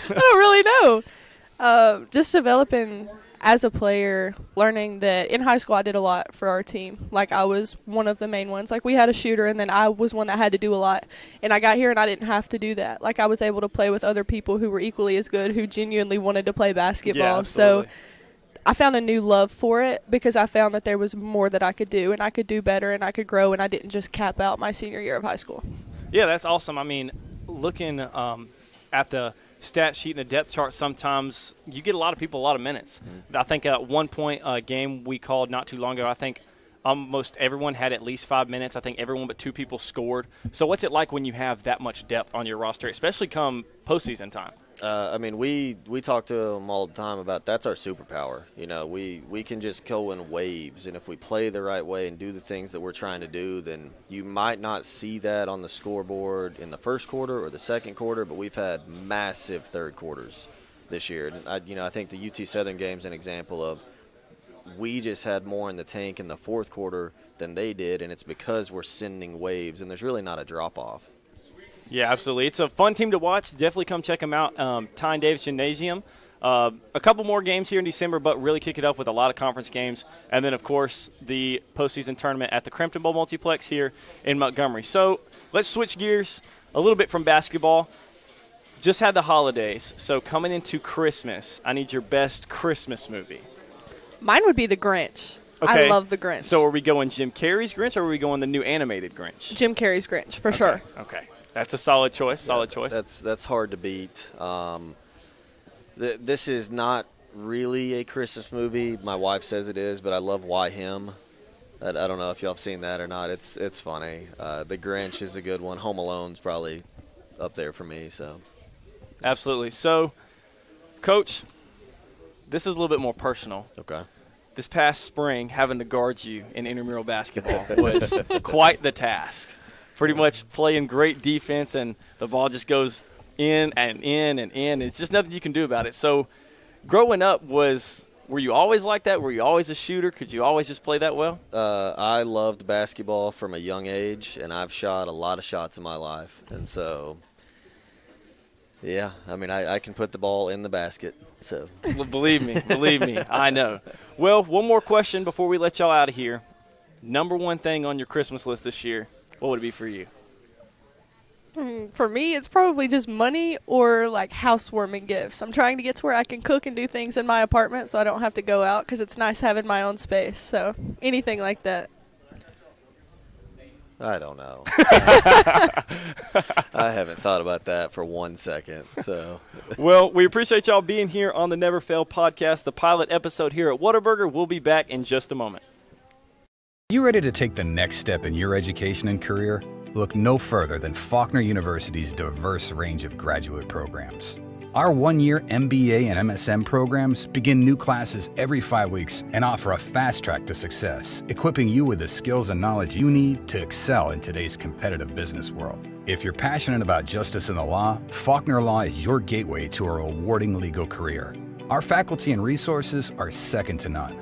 don't really know. Just developing as a player, learning that in high school I did a lot for our team. I was one of the main ones. We had a shooter, and then I was one that had to do a lot. And I got here and I didn't have to do that. I was able to play with other people who were equally as good, who genuinely wanted to play basketball. Yeah, absolutely. So I found a new love for it because I found that there was more that I could do, and I could do better, and I could grow, and I didn't just cap out my senior year of high school. Yeah, that's awesome. Looking at the stat sheet and the depth chart, sometimes you get a lot of people a lot of minutes. Mm-hmm. I think at one point, a game we called not too long ago, I think almost everyone had at least 5 minutes. I think everyone but 2 people scored. So what's it like when you have that much depth on your roster, especially come postseason time? We talk to them all the time about that's our superpower. We can just go in waves, and if we play the right way and do the things that we're trying to do, then you might not see that on the scoreboard in the first quarter or the second quarter, but we've had massive third quarters this year. And I think the UT Southern game's an example of we just had more in the tank in the fourth quarter than they did, and it's because we're sending waves, and there's really not a drop-off. Yeah, absolutely. It's a fun team to watch. Definitely come check them out. Tyne Davis Gymnasium. A couple more games here in December, but really kick it up with a lot of conference games. And then, of course, the postseason tournament at the Crampton Bowl Multiplex here in Montgomery. So let's switch gears a little bit from basketball. Just had the holidays. So coming into Christmas, I need your best Christmas movie. Mine would be The Grinch. Okay. I love The Grinch. So are we going Jim Carrey's Grinch, or are we going the new animated Grinch? Jim Carrey's Grinch, for sure. Okay. That's a solid choice. Choice. That's hard to beat. This is not really a Christmas movie. My wife says it is, but I love Why Him. I don't know if y'all have seen that or not. It's funny. The Grinch is a good one. Home Alone's probably up there for me. So, absolutely. So, Coach, this is a little bit more personal. Okay. This past spring, having to guard you in intramural basketball was quite the task. Pretty much playing great defense, and the ball just goes in and in and in. It's just nothing you can do about it. So growing up, were you always like that? Were you always a shooter? Could you always just play that well? I loved basketball from a young age, and I've shot a lot of shots in my life. And so, yeah, I can put the ball in the basket. So, well, believe me, I know. Well, one more question before we let y'all out of here. Number one thing on your Christmas list this year, what would it be for you? For me, it's probably just money or housewarming gifts. I'm trying to get to where I can cook and do things in my apartment so I don't have to go out because it's nice having my own space. So anything like that. I don't know. I haven't thought about that for 1 second. So, Well, we appreciate y'all being here on the Never Fail podcast, the pilot episode here at Whataburger. We'll be back in just a moment. You ready to take the next step in your education and career? Look no further than Faulkner University's diverse range of graduate programs. Our one-year MBA and MSM programs begin new classes every 5 weeks and offer a fast track to success, equipping you with the skills and knowledge you need to excel in today's competitive business world. If you're passionate about justice and the law, Faulkner Law is your gateway to a rewarding legal career. Our faculty and resources are second to none.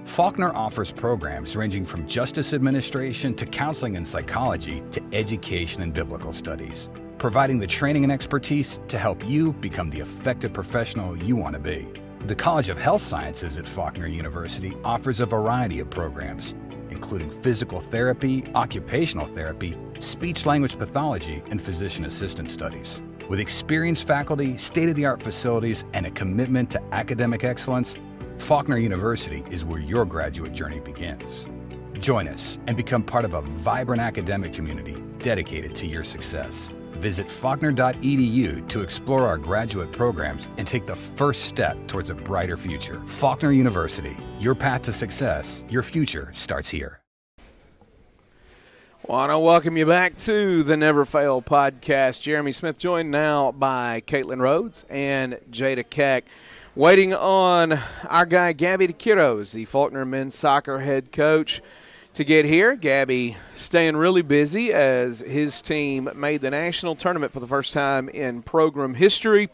Faulkner offers programs ranging from justice administration to counseling and psychology to education and biblical studies, providing the training and expertise to help you become the effective professional you want to be. The College of Health Sciences at Faulkner University offers a variety of programs, including physical therapy, occupational therapy, speech-language pathology, and physician assistant studies. With experienced faculty, state-of-the-art facilities, and a commitment to academic excellence, Faulkner University is where your graduate journey begins. Join us and become part of a vibrant academic community dedicated to your success. Visit faulkner.edu to explore our graduate programs and take the first step towards a brighter future. Faulkner University, your path to success, your future starts here. Want to welcome you back to the Never Fail podcast. Jeremy Smith joined now by Caitlin Rhodes and Jada Keck. Waiting on our guy Gabby DeQuiros, the Faulkner men's soccer head coach, to get here. Gabby staying really busy as his team made the national tournament for the first time in program history,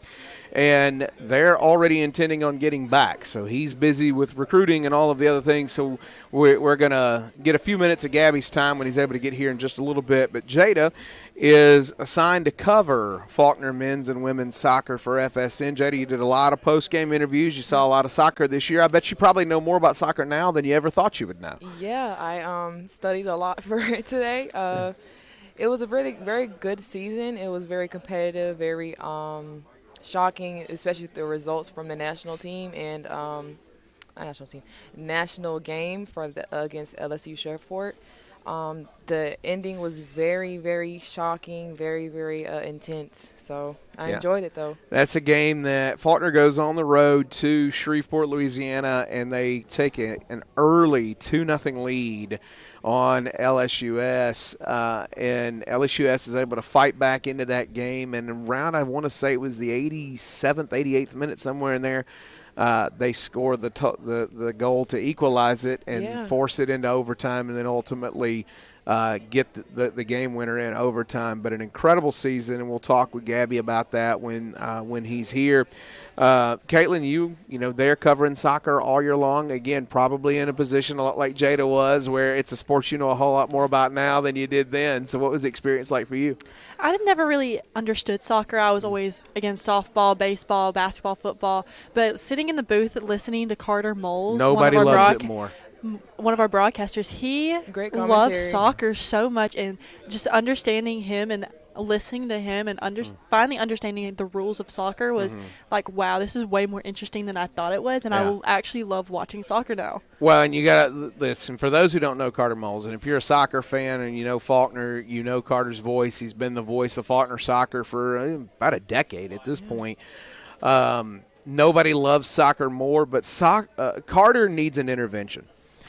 and they're already intending on getting back. So he's busy with recruiting and all of the other things. So we're going to get a few minutes of Gabby's time when he's able to get here in just a little bit. But Jada is assigned to cover Faulkner men's and women's soccer for FSN. Jada, you did a lot of post-game interviews. You saw a lot of soccer this year. I bet you probably know more about soccer now than you ever thought you would know. Yeah, I studied a lot for it today. It was a really very good season. It was very competitive, very shocking, especially the results from the national team and national game for against LSU Shreveport. The ending was very, very shocking, very, very intense. So I enjoyed it, though. That's a game that Faulkner goes on the road to Shreveport, Louisiana, and they take an early 2-0 lead on LSUS, and LSUS is able to fight back into that game. And around, I want to say it was the 87th, 88th minute, somewhere in there, they score the goal to equalize it and force it into overtime, and then ultimately get the game winner in overtime. But an incredible season, and we'll talk with Gabby about that when he's here. Caitlin, you know they're covering soccer all year long. Again, probably in a position a lot like Jada was, where it's a sport you know a whole lot more about now than you did then. So what was the experience like for you? I had never really understood soccer. I was always against softball, baseball, basketball, football. But sitting in the booth and listening to Carter Moles, nobody loves it more. One of our broadcasters, he loves soccer so much, and just understanding him and listening to him and finally understanding the rules of soccer was like, wow, this is way more interesting than I thought it was, and I will actually love watching soccer now. Well, and you got to listen, for those who don't know Carter Moles, and if you're a soccer fan and you know Faulkner, you know Carter's voice. He's been the voice of Faulkner soccer for about a decade at this point. Nobody loves soccer more, but Carter needs an intervention.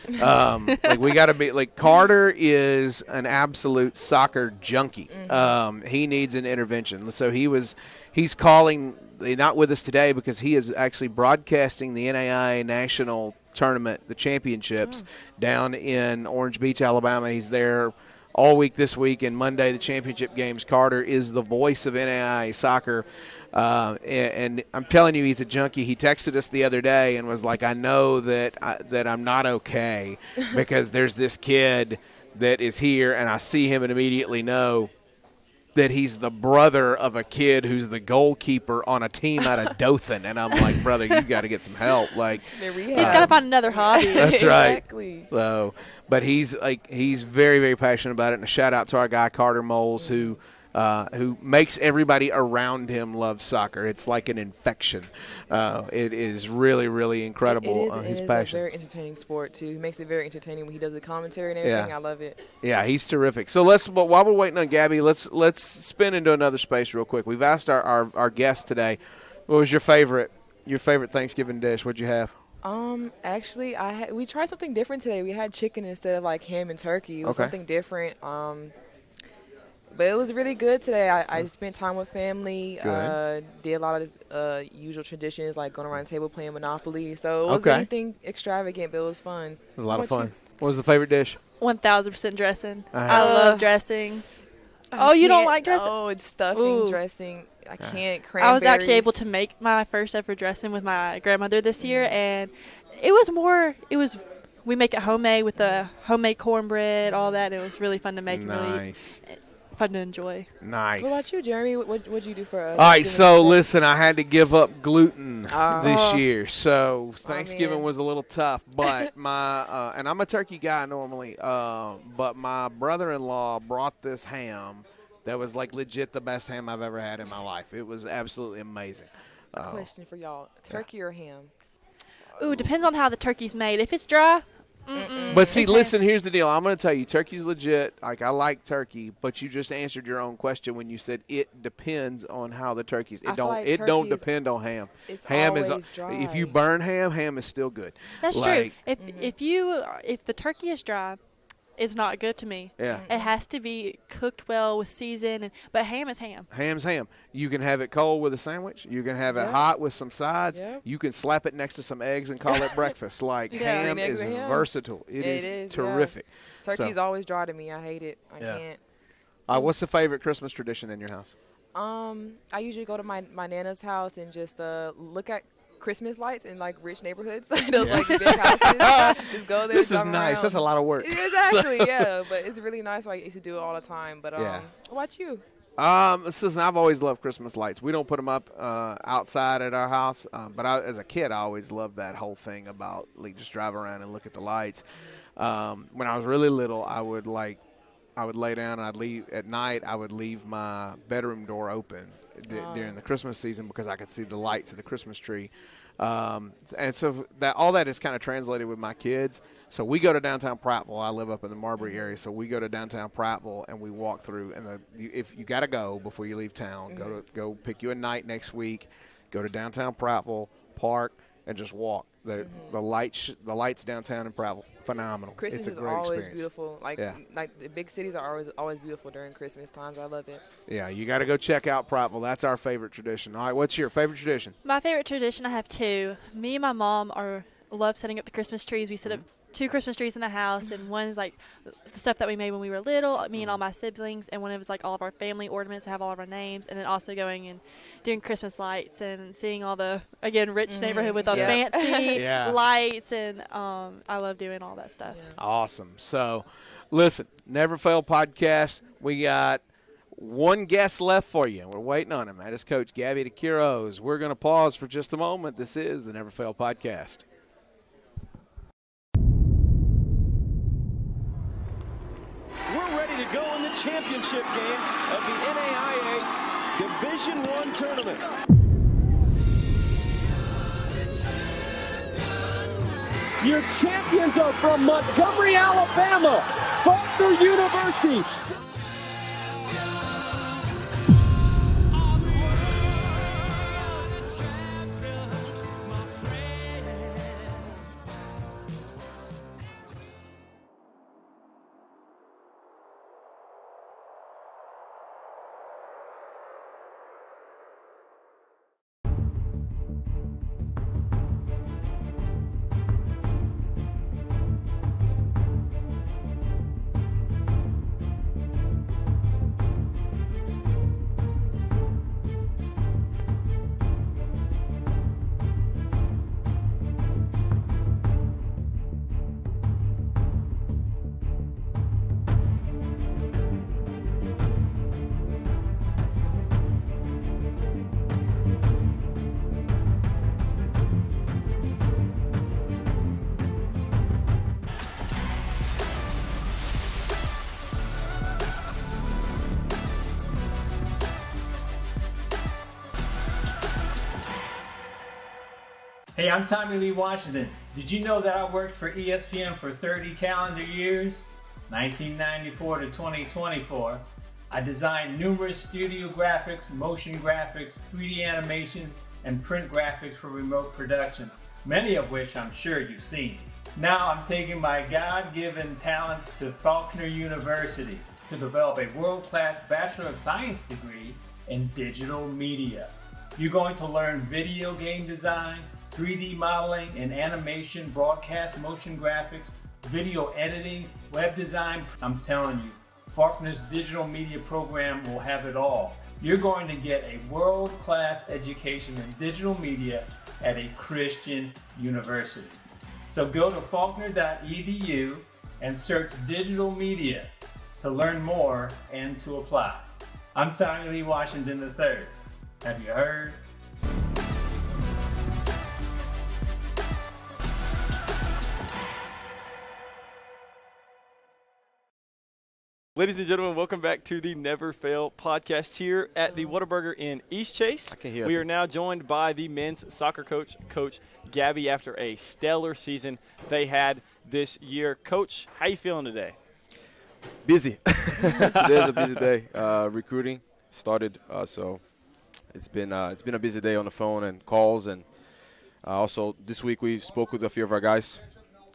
Like we got to be like Carter is an absolute soccer junkie. He needs an intervention. So he's calling, not with us today because he is actually broadcasting the NAIA national tournament, the championships down in Orange Beach, Alabama. He's there all week this week, and Monday the championship games. Carter is the voice of NAIA soccer. And I'm telling you, he's a junkie. He texted us the other day and was like, I know that I'm not okay because there's this kid that is here, and I see him and immediately know that he's the brother of a kid who's the goalkeeper on a team out of Dothan. And I'm like, brother, you got to get some help. Like, he's got to find another hobby. That's right. Exactly. So, but he's very, very passionate about it. And a shout out to our guy Carter Moles, who who makes everybody around him love soccer. It's like an infection. It is really, really incredible. It His is passion. a very entertaining sport too. He makes it very entertaining when he does the commentary and everything. Yeah. I love it. Yeah, he's terrific. So but while we're waiting on Gabby, let's spin into another space real quick. We've asked our guest today, what was your favorite Thanksgiving dish? What'd you have? Actually, we tried something different today. We had chicken instead of like ham and turkey. It was something different. But it was really good today. I spent time with family. Did a lot of usual traditions like going around the table playing Monopoly. So it wasn't anything extravagant, but it was fun. It was a lot of fun. What was the favorite dish? 1,000% dressing. I love dressing. You don't like dressing? Oh, it's stuffing, dressing. I can't. Cranberries. I was actually able to make my first ever dressing with my grandmother this year, and we make it homemade with the homemade cornbread, all that. It was really fun to make. Nice. Really fun to enjoy. What about you, Jeremy? What'd you do for us? All right, so listen, I had to give up gluten this year, so Thanksgiving was a little tough. But my and I'm a turkey guy normally, but my brother-in-law brought this ham that was like legit the best ham I've ever had in my life. It was absolutely amazing. Question for y'all: turkey or ham? Ooh, depends on how the turkey's made. If it's dry. But see, listen, here's the deal. I'm going to tell you, turkey's legit. Like, I like turkey, but you just answered your own question when you said it depends on how the turkey's. It don't depend on ham. Ham is dry. If you burn ham is still good. That's true. If the turkey is dry, it's not good to me. Yeah. It has to be cooked well with season, but ham is ham. Ham's ham. You can have it cold with a sandwich. You can have it hot with some sides. Yep. You can slap it next to some eggs and call it breakfast. Like, ham is versatile. It is terrific. Yeah. Turkey's always dry to me. I hate it. I can't. What's the favorite Christmas tradition in your house? I usually go to my Nana's house and just look at Christmas lights in like rich neighborhoods. Those like big houses. Just go there. This is nice. That's a lot of work. Exactly. Yeah, but it's really nice. I used to do it all the time. But what about you? Listen, I've always loved Christmas lights. We don't put them up outside at our house, but as a kid, I always loved that whole thing about just drive around and look at the lights. When I was really little, I would lay down and I'd leave at night. I would leave my bedroom door open during the Christmas season because I could see the lights of the Christmas tree. And so all that is kind of translated with my kids. So we go to downtown Prattville. I live up in the Marbury area, so we go to downtown Prattville and we walk through. And if you got to go before you leave town, go pick you a night next week. Go to downtown Prattville, park, and just walk. The lights downtown in Prattville, phenomenal. Christmas it's a is great always experience. beautiful. Like the big cities are always beautiful during Christmas times. I love it. Yeah, you got to go check out Prattville. That's our favorite tradition. All right, what's your favorite tradition? My favorite tradition, I have two. Me and my mom love setting up the Christmas trees. We set up 2 Christmas trees in the house, and one is like the stuff that we made when we were little, me and all my siblings, and one of it was like all of our family ornaments that have all of our names, and then also going and doing Christmas lights and seeing all the, again, rich neighborhood with all the fancy lights, and I love doing all that stuff. Yeah. Awesome. So, listen, Never Fail Podcast, we got one guest left for you. We're waiting on him. That is Coach Gabby DeCuros. We're going to pause for just a moment. This is the Never Fail Podcast. We're ready to go in the championship game of the NAIA Division I tournament. Your champions are from Montgomery, Alabama, Faulkner University. Hey, I'm Tommy Lee Washington. Did you know that I worked for ESPN for 30 calendar years? 1994 to 2024. I designed numerous studio graphics, motion graphics, 3D animation, and print graphics for remote productions, many of which I'm sure you've seen. Now I'm taking my God-given talents to Faulkner University to develop a world-class Bachelor of Science degree in digital media. You're going to learn video game design, 3D modeling and animation, broadcast motion graphics, video editing, web design. I'm telling you, Faulkner's digital media program will have it all. You're going to get a world-class education in digital media at a Christian university. So go to faulkner.edu and search digital media to learn more and to apply. I'm Tommy Lee Washington III. Have you heard? Ladies and gentlemen, welcome back to the Never Fail podcast here at the Whataburger in East Chase. We are now joined by the men's soccer coach, Coach Gabby, after a stellar season they had this year. Coach, how you feeling today? Busy. Today's a busy day. Recruiting started, so it's been a busy day on the phone and calls, and also this week we spoke with a few of our guys,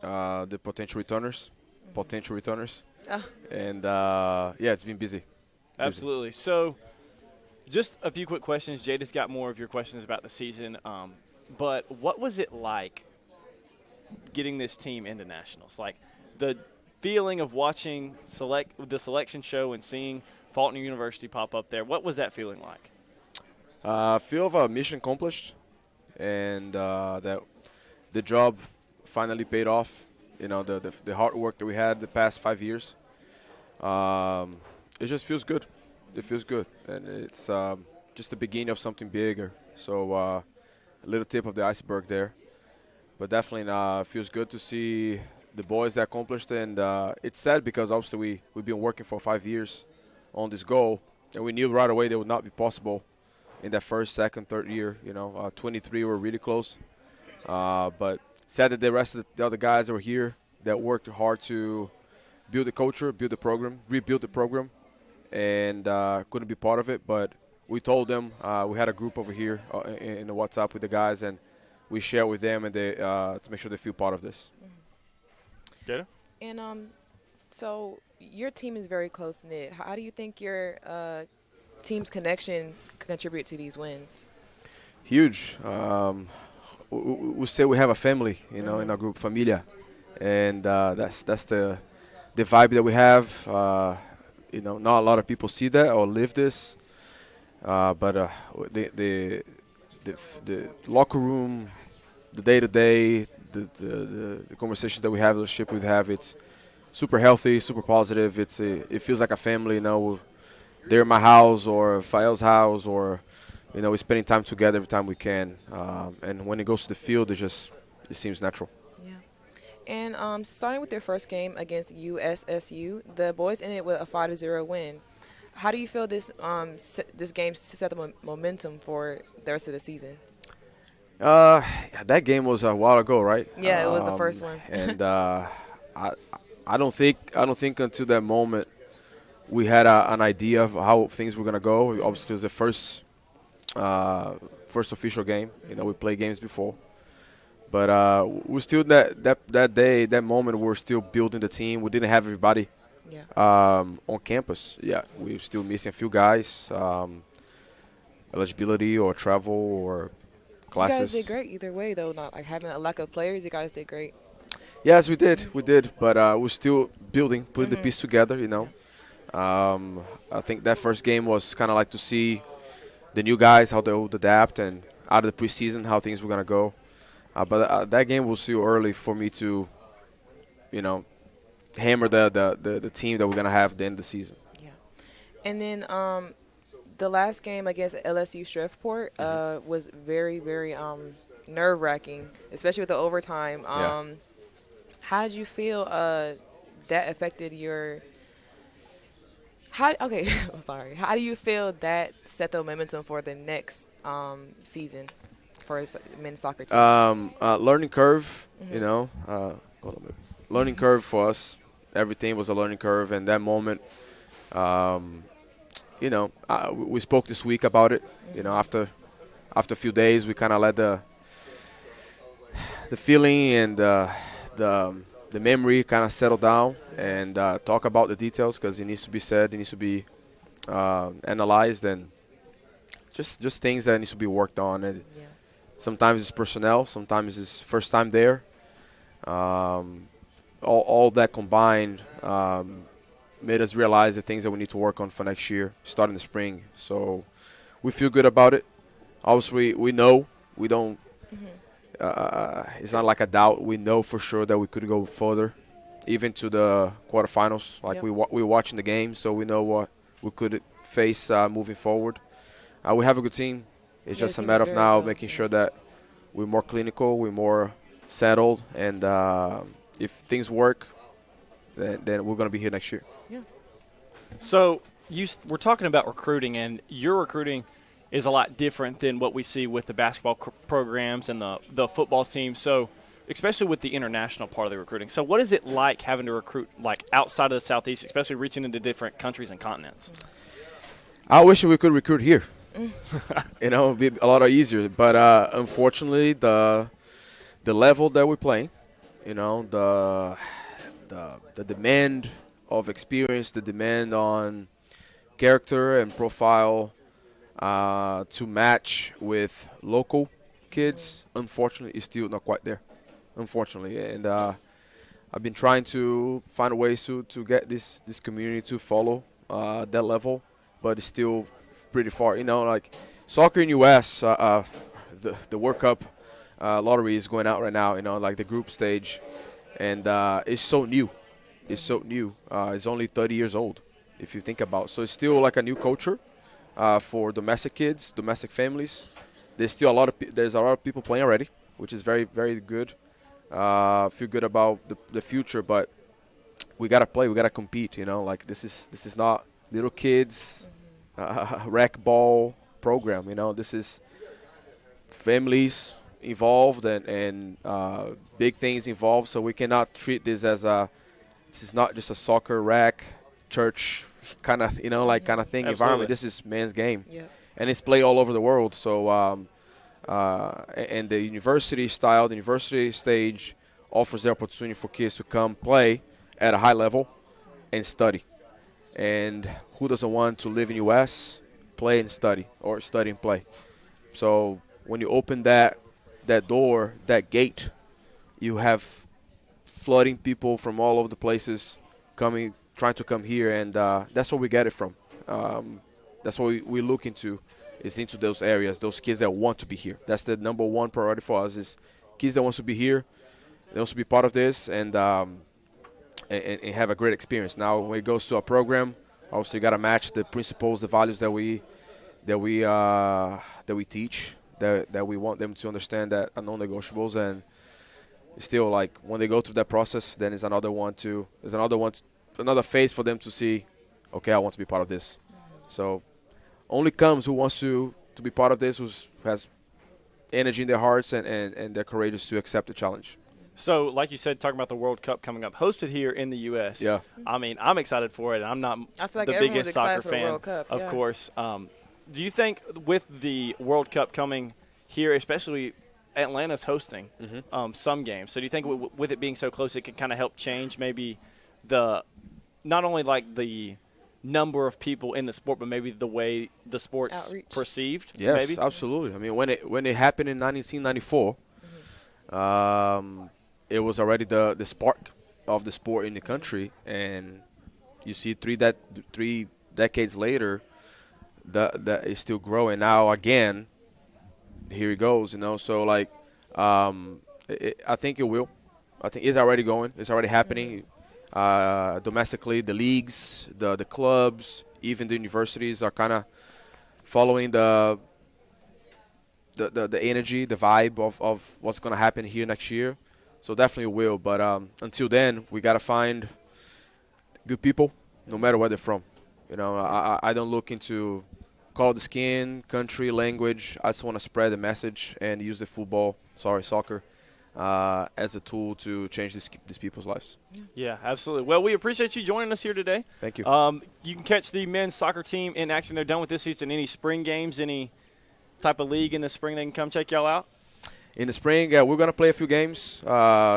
the potential returners. And it's been busy. Absolutely. So just a few quick questions. Jada's got more of your questions about the season. But what was it like getting this team into nationals? Like the feeling of watching the selection show and seeing Faulkner University pop up there. What was that feeling like? Feel of a mission accomplished, and that the job finally paid off. You know, the hard work that we had the past 5 years. It just feels good. It feels good, and it's just the beginning of something bigger. So a little tip of the iceberg there, but definitely feels good to see the boys that accomplished. And it's sad because obviously we've been working for 5 years on this goal, and we knew right away that would not be possible in that first, second, third year. 23 were really close, but sad that the rest of the other guys that were here that worked hard to build the culture, build the program, rebuild the program, and couldn't be part of it. But we told them, we had a group over here in the WhatsApp with the guys, and we share with them and they to make sure they feel part of this. Jada? And so your team is very close-knit. How do you think your team's connection contribute to these wins? Huge. We say we have a family, in our group, familia, and that's the vibe that we have. Not a lot of people see that or live this, but the locker room, the day-to-day, the conversations that we have, the relationship we have, it's super healthy, super positive. It feels like a family. They're in my house or Fael's house, or we're spending time together every time we can. And when it goes to the field, it seems natural. Yeah. And starting with their first game against USSU, the boys ended with a 5-0 win. How do you feel this game set the momentum for the rest of the season? That game was a while ago, right? Yeah, it was the first one. And I don't think until that moment we had an idea of how things were gonna go. Obviously, it was the first official game. We played games before, but we're still that day, that moment, we're still building the team. We didn't have everybody on campus. Yeah, we're still missing a few guys, eligibility or travel or classes. You guys did great either way, though. Not like having a lack of players. You guys did great. Yes, we did, but we're still building, putting the piece together. I think that first game was kind of like to see the new guys, how they would adapt, and out of the preseason, how things were going to go. But that game was still early for me to, hammer the team that we're going to have at the end of the season. Yeah. And then the last game against LSU Shreveport was very, very nerve-wracking, especially with the overtime. How did you feel that affected your How do you feel that set the momentum for the next season? for his men's soccer team? Learning curve, Mhm. learning curve for us. Everything was a learning curve, and that moment, we spoke this week about it. After a few days, we kind of let the feeling and the memory kind of settle down and talk about the details, because it needs to be said, it needs to be analyzed, and just things that needs to be worked on. And sometimes it's personnel, sometimes it's first time there. All that combined made us realize the things that we need to work on for next year, starting the spring. So we feel good about it. Obviously, we know we don't. It's not like a doubt. We know for sure that we could go further, even to the quarterfinals. Like we're watching the game, so we know what we could face moving forward. We have a good team. It's just a matter of now making sure that we're more clinical, we're more settled, and if things work, then we're going to be here next year. Yeah. So we're talking about recruiting, and your recruiting is a lot different than what we see with the basketball programs and the football team. So especially with the international part of the recruiting. So what is it like having to recruit like outside of the Southeast, especially reaching into different countries and continents? I wish we could recruit here. It'd be a lot easier. But unfortunately, the level that we're playing, the demand of experience, the demand on character and profile to match with local kids, unfortunately, is still not quite there. Unfortunately, and I've been trying to find ways to get this community to follow that level, but it's still pretty far. Like soccer in U.S., the World Cup lottery is going out right now. Like the group stage, and it's so new. It's so new. It's only 30 years old, if you think about. So it's still like a new culture for domestic kids, domestic families. There's a lot of people playing already, which is very, very good. Feel good about the future, but we gotta play. We gotta compete. Like this is not little kids rec ball program. This is families involved and big things involved. So we cannot treat this as this is not just a soccer rec church kind of thing environment. This is men's game, and it's played all over the world. So and the university style, the university stage offers the opportunity for kids to come play at a high level and study. And who doesn't want to live in U.S., play and study, or study and play? So when you open that door, that gate, you have flooding people from all over the places trying to come here, and that's where we get it from. That's what we look into, is into those areas, those kids that want to be here. That's the number one priority for us, is kids that want to be here, they want to be part of this, and have a great experience. Now, when it goes to a program, obviously you got to match the principles, the values that we teach, that we want them to understand, that are non-negotiables. And still, like when they go through that process, then it's another phase for them to see, okay, I want to be part of this. So only comes who wants to be part of this, who has energy in their hearts and they're courageous to accept the challenge. So, like you said, talking about the World Cup coming up, hosted here in the U.S. Yeah. I mean, I'm excited for it. I'm not I feel like the biggest soccer for fan, the World Cup, of course. Do you think with the World Cup coming here, especially Atlanta's hosting some games, so do you think with it being so close, it could kind of help change maybe not only like the number of people in the sport, but maybe the way the sport's perceived? Yes, maybe? Absolutely. I mean, when it happened in 1994, it was already the spark of the sport in the country, and you see three decades later, that is still growing. Now again, here it goes. So like, I think it will. I think it's already going. It's already happening. Domestically, the leagues, the clubs, even the universities are kind of following the energy, the vibe of what's going to happen here next year. So definitely will. But until then, we got to find good people, no matter where they're from. I don't look into color of the skin, country, language. I just want to spread the message and use the soccer, as a tool to change these people's lives. Yeah, absolutely. Well, we appreciate you joining us here today. Thank you. You can catch the men's soccer team in action. They're done with this season. Any spring games, any type of league in the spring they can come check y'all out? In the spring, we're going to play a few games,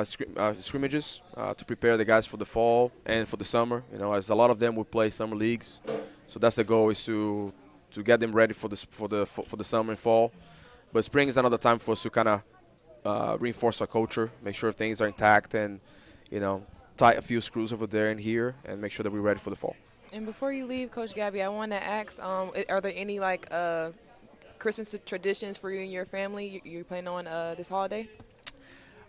scrimmages, to prepare the guys for the fall and for the summer. As a lot of them will play summer leagues. So that's the goal, is to get them ready for the summer and fall. But spring is another time for us to kind of reinforce our culture, make sure things are intact, and tie a few screws over there and here, and make sure that we're ready for the fall. And before you leave, Coach Gabby, I want to ask: are there any Christmas traditions for you and your family you're planning on this holiday?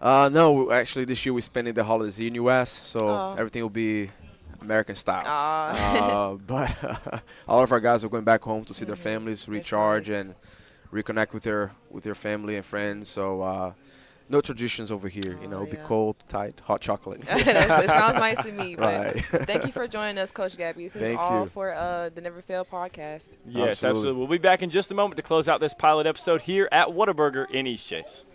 No, actually, this year we're spending the holidays in the U.S., so everything will be American style. But all of our guys are going back home to see their families, recharge, and reconnect with their family and friends. So no traditions over here. It'll be cold, tight, hot chocolate. It sounds nice to me. But right. Thank you for joining us, Coach Gabby. This is all for the Never Fail podcast. Yes, absolutely. We'll be back in just a moment to close out this pilot episode here at Whataburger in East Chase.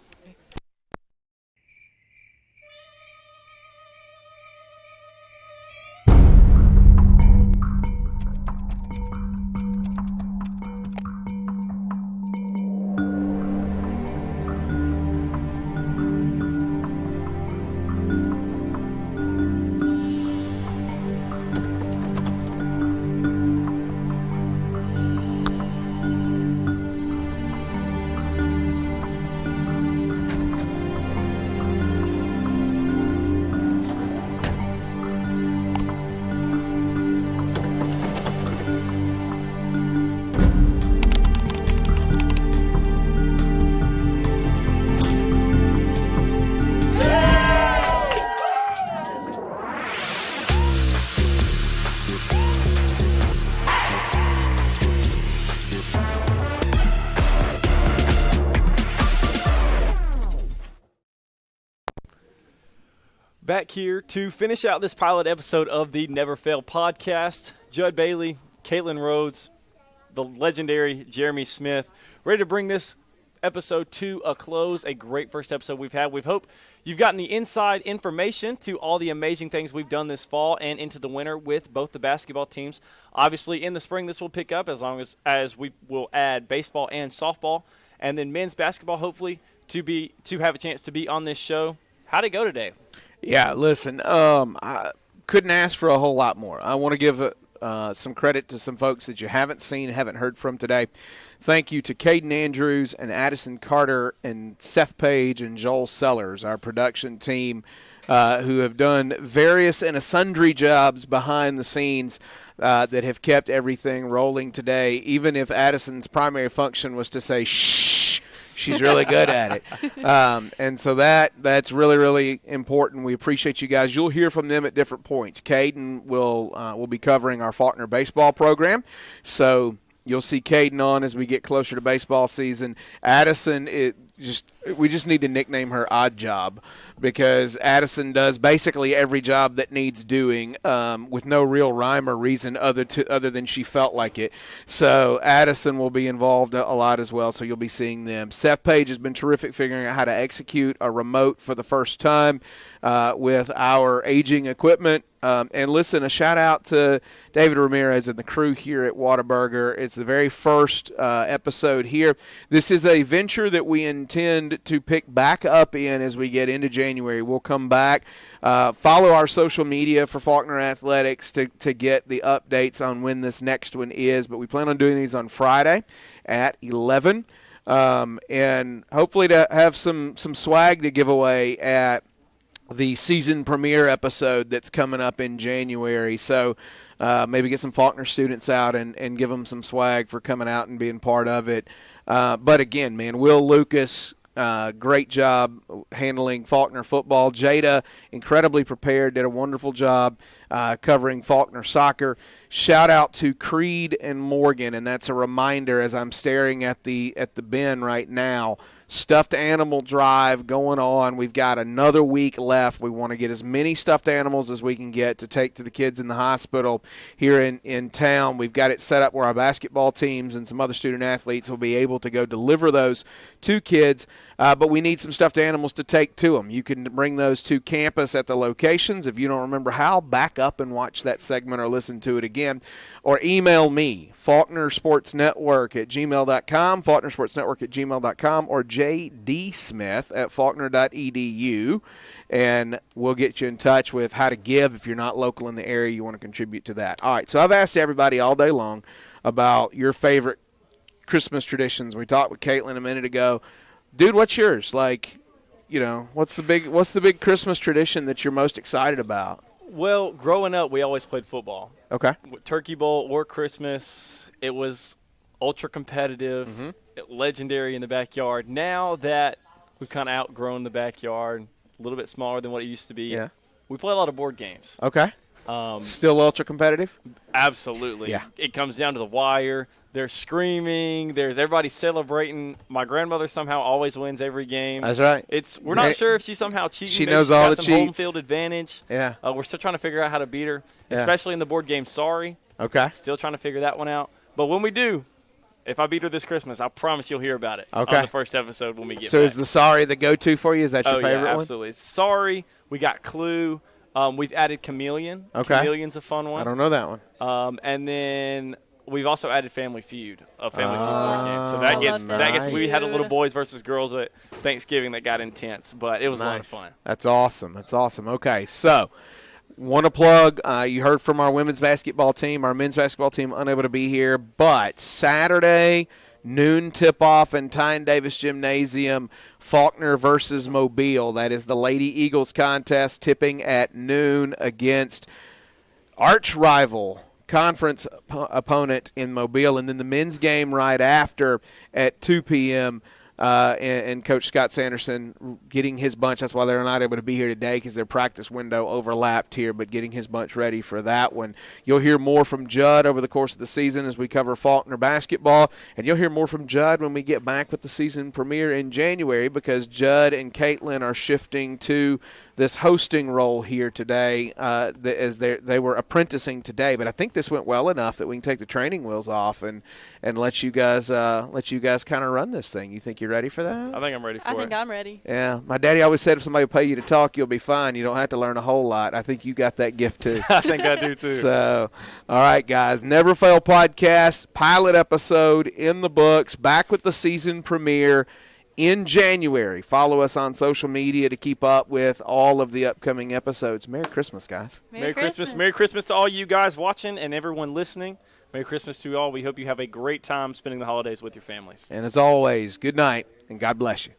Back here to finish out this pilot episode of the Never Fail podcast. Judd Bailey, Caitlin Rhodes, the legendary Jeremy Smith, ready to bring this episode to a close. A great first episode we've had. We hope you've gotten the inside information to all the amazing things we've done this fall and into the winter with both the basketball teams. Obviously, in the spring, this will pick up as long as we will add baseball and softball, and then men's basketball, hopefully, to have a chance to be on this show. How'd it go today? Yeah, listen, I couldn't ask for a whole lot more. I want to give some credit to some folks that you haven't seen, haven't heard from today. Thank you to Caden Andrews and Addison Carter and Seth Page and Joel Sellers, our production team, who have done various and sundry jobs behind the scenes that have kept everything rolling today. Even if Addison's primary function was to say, shh, she's really good at it. And so that's really, really important. We appreciate you guys. You'll hear from them at different points. Caden will be covering our Faulkner baseball program. So you'll see Caden on as we get closer to baseball season. Addison, we just need to nickname her Odd Job, because Addison does basically every job that needs doing with no real rhyme or reason other than she felt like it. So Addison will be involved a lot as well, so you'll be seeing them. Seth Page has been terrific figuring out how to execute a remote for the first time with our aging equipment. And listen, a shout-out to David Ramirez and the crew here at Whataburger. It's the very first episode here. This is a venture that we intend to pick back up in as we get into January. We'll come back, follow our social media for Faulkner Athletics to get the updates on when this next one is. But we plan on doing these on Friday at 11. And hopefully to have some swag to give away at the season premiere episode that's coming up in January. So maybe get some Faulkner students out and give them some swag for coming out and being part of it. But again, man, Will Lucas, great job handling Faulkner football. Jada, incredibly prepared, did a wonderful job covering Faulkner soccer. Shout out to Creed and Morgan, and that's a reminder as I'm staring at the bin right now. stuffed animal drive going on. We've got another week left. We want to get as many stuffed animals as we can get to take to the kids in the hospital here in town. We've got it set up where our basketball teams and some other student athletes will be able to go deliver those to kids, but we need some stuffed animals to take to them. You can bring those to campus at the locations. If you don't remember how, back up and watch that segment or listen to it again, or email me, faulknersportsnetwork@gmail.com, faulknersportsnetwork@gmail.com, or jdsmith@faulkner.edu, and we'll get you in touch with how to give if you're not local in the area, you want to contribute to that. All right, so I've asked everybody all day long about your favorite Christmas traditions. We talked with Caitlin a minute ago. Dude, what's yours? Like, you know, what's the big Christmas tradition that you're most excited about? Well, growing up, we always played football. Okay. With Turkey Bowl or Christmas, it was ultra competitive, legendary in the backyard. Now that we've kind of outgrown the backyard, a little bit smaller than what it used to be, we play a lot of board games. Okay. Still ultra competitive? Absolutely. Yeah. It comes down to the wire. There's screaming. There's everybody celebrating. My grandmother somehow always wins every game. That's right. We're not sure if she's somehow cheating. She Maybe knows she's all got the some home cheats. field advantage. Yeah. We're still trying to figure out how to beat her, Yeah. especially in the board game Sorry. Okay. Still trying to figure that one out. But when we do, if I beat her this Christmas, I promise you'll hear about it Okay. on the first episode when we get So back. is the Sorry the go-to for you? Is that your favorite yeah, one? absolutely. Sorry. We got Clue. We've added Chameleon. Okay. Chameleon's a fun one. I don't know that one. And then we've also added Family Feud, a Family Feud board game. So that gets. We had a little boys versus girls at Thanksgiving that got intense, but it was a lot of fun. That's awesome. That's awesome. Okay, so want to plug, you heard from our women's basketball team, our men's basketball team unable to be here, but Saturday, noon tip-off in Tyne Davis Gymnasium, Faulkner versus Mobile. That is the Lady Eagles contest, tipping at noon against arch rival conference opponent in Mobile, and then the men's game right after at 2 p.m., and Coach Scott Sanderson getting his bunch. That's why they're not able to be here today, because their practice window overlapped here, but getting his bunch ready for that one. You'll hear more from Judd over the course of the season as we cover Faulkner basketball, and you'll hear more from Judd when we get back with the season premiere in January, because Judd and Caitlin are shifting to this hosting role here today, as they were apprenticing today. But I think this went well enough that we can take the training wheels off and let you guys kind of run this thing. You think you're ready for that? I think I'm ready for it. I think I'm ready. Yeah, my daddy always said if somebody will pay you to talk, you'll be fine. You don't have to learn a whole lot. I think you got that gift too. I think I do too. So, all right, guys, Never Fail podcast, pilot episode in the books, back with the season premiere in January. Follow us on social media to keep up with all of the upcoming episodes. Merry Christmas, guys. Merry Christmas. Merry Christmas to all you guys watching and everyone listening. Merry Christmas to you all. We hope you have a great time spending the holidays with your families. And as always, good night, and God bless you.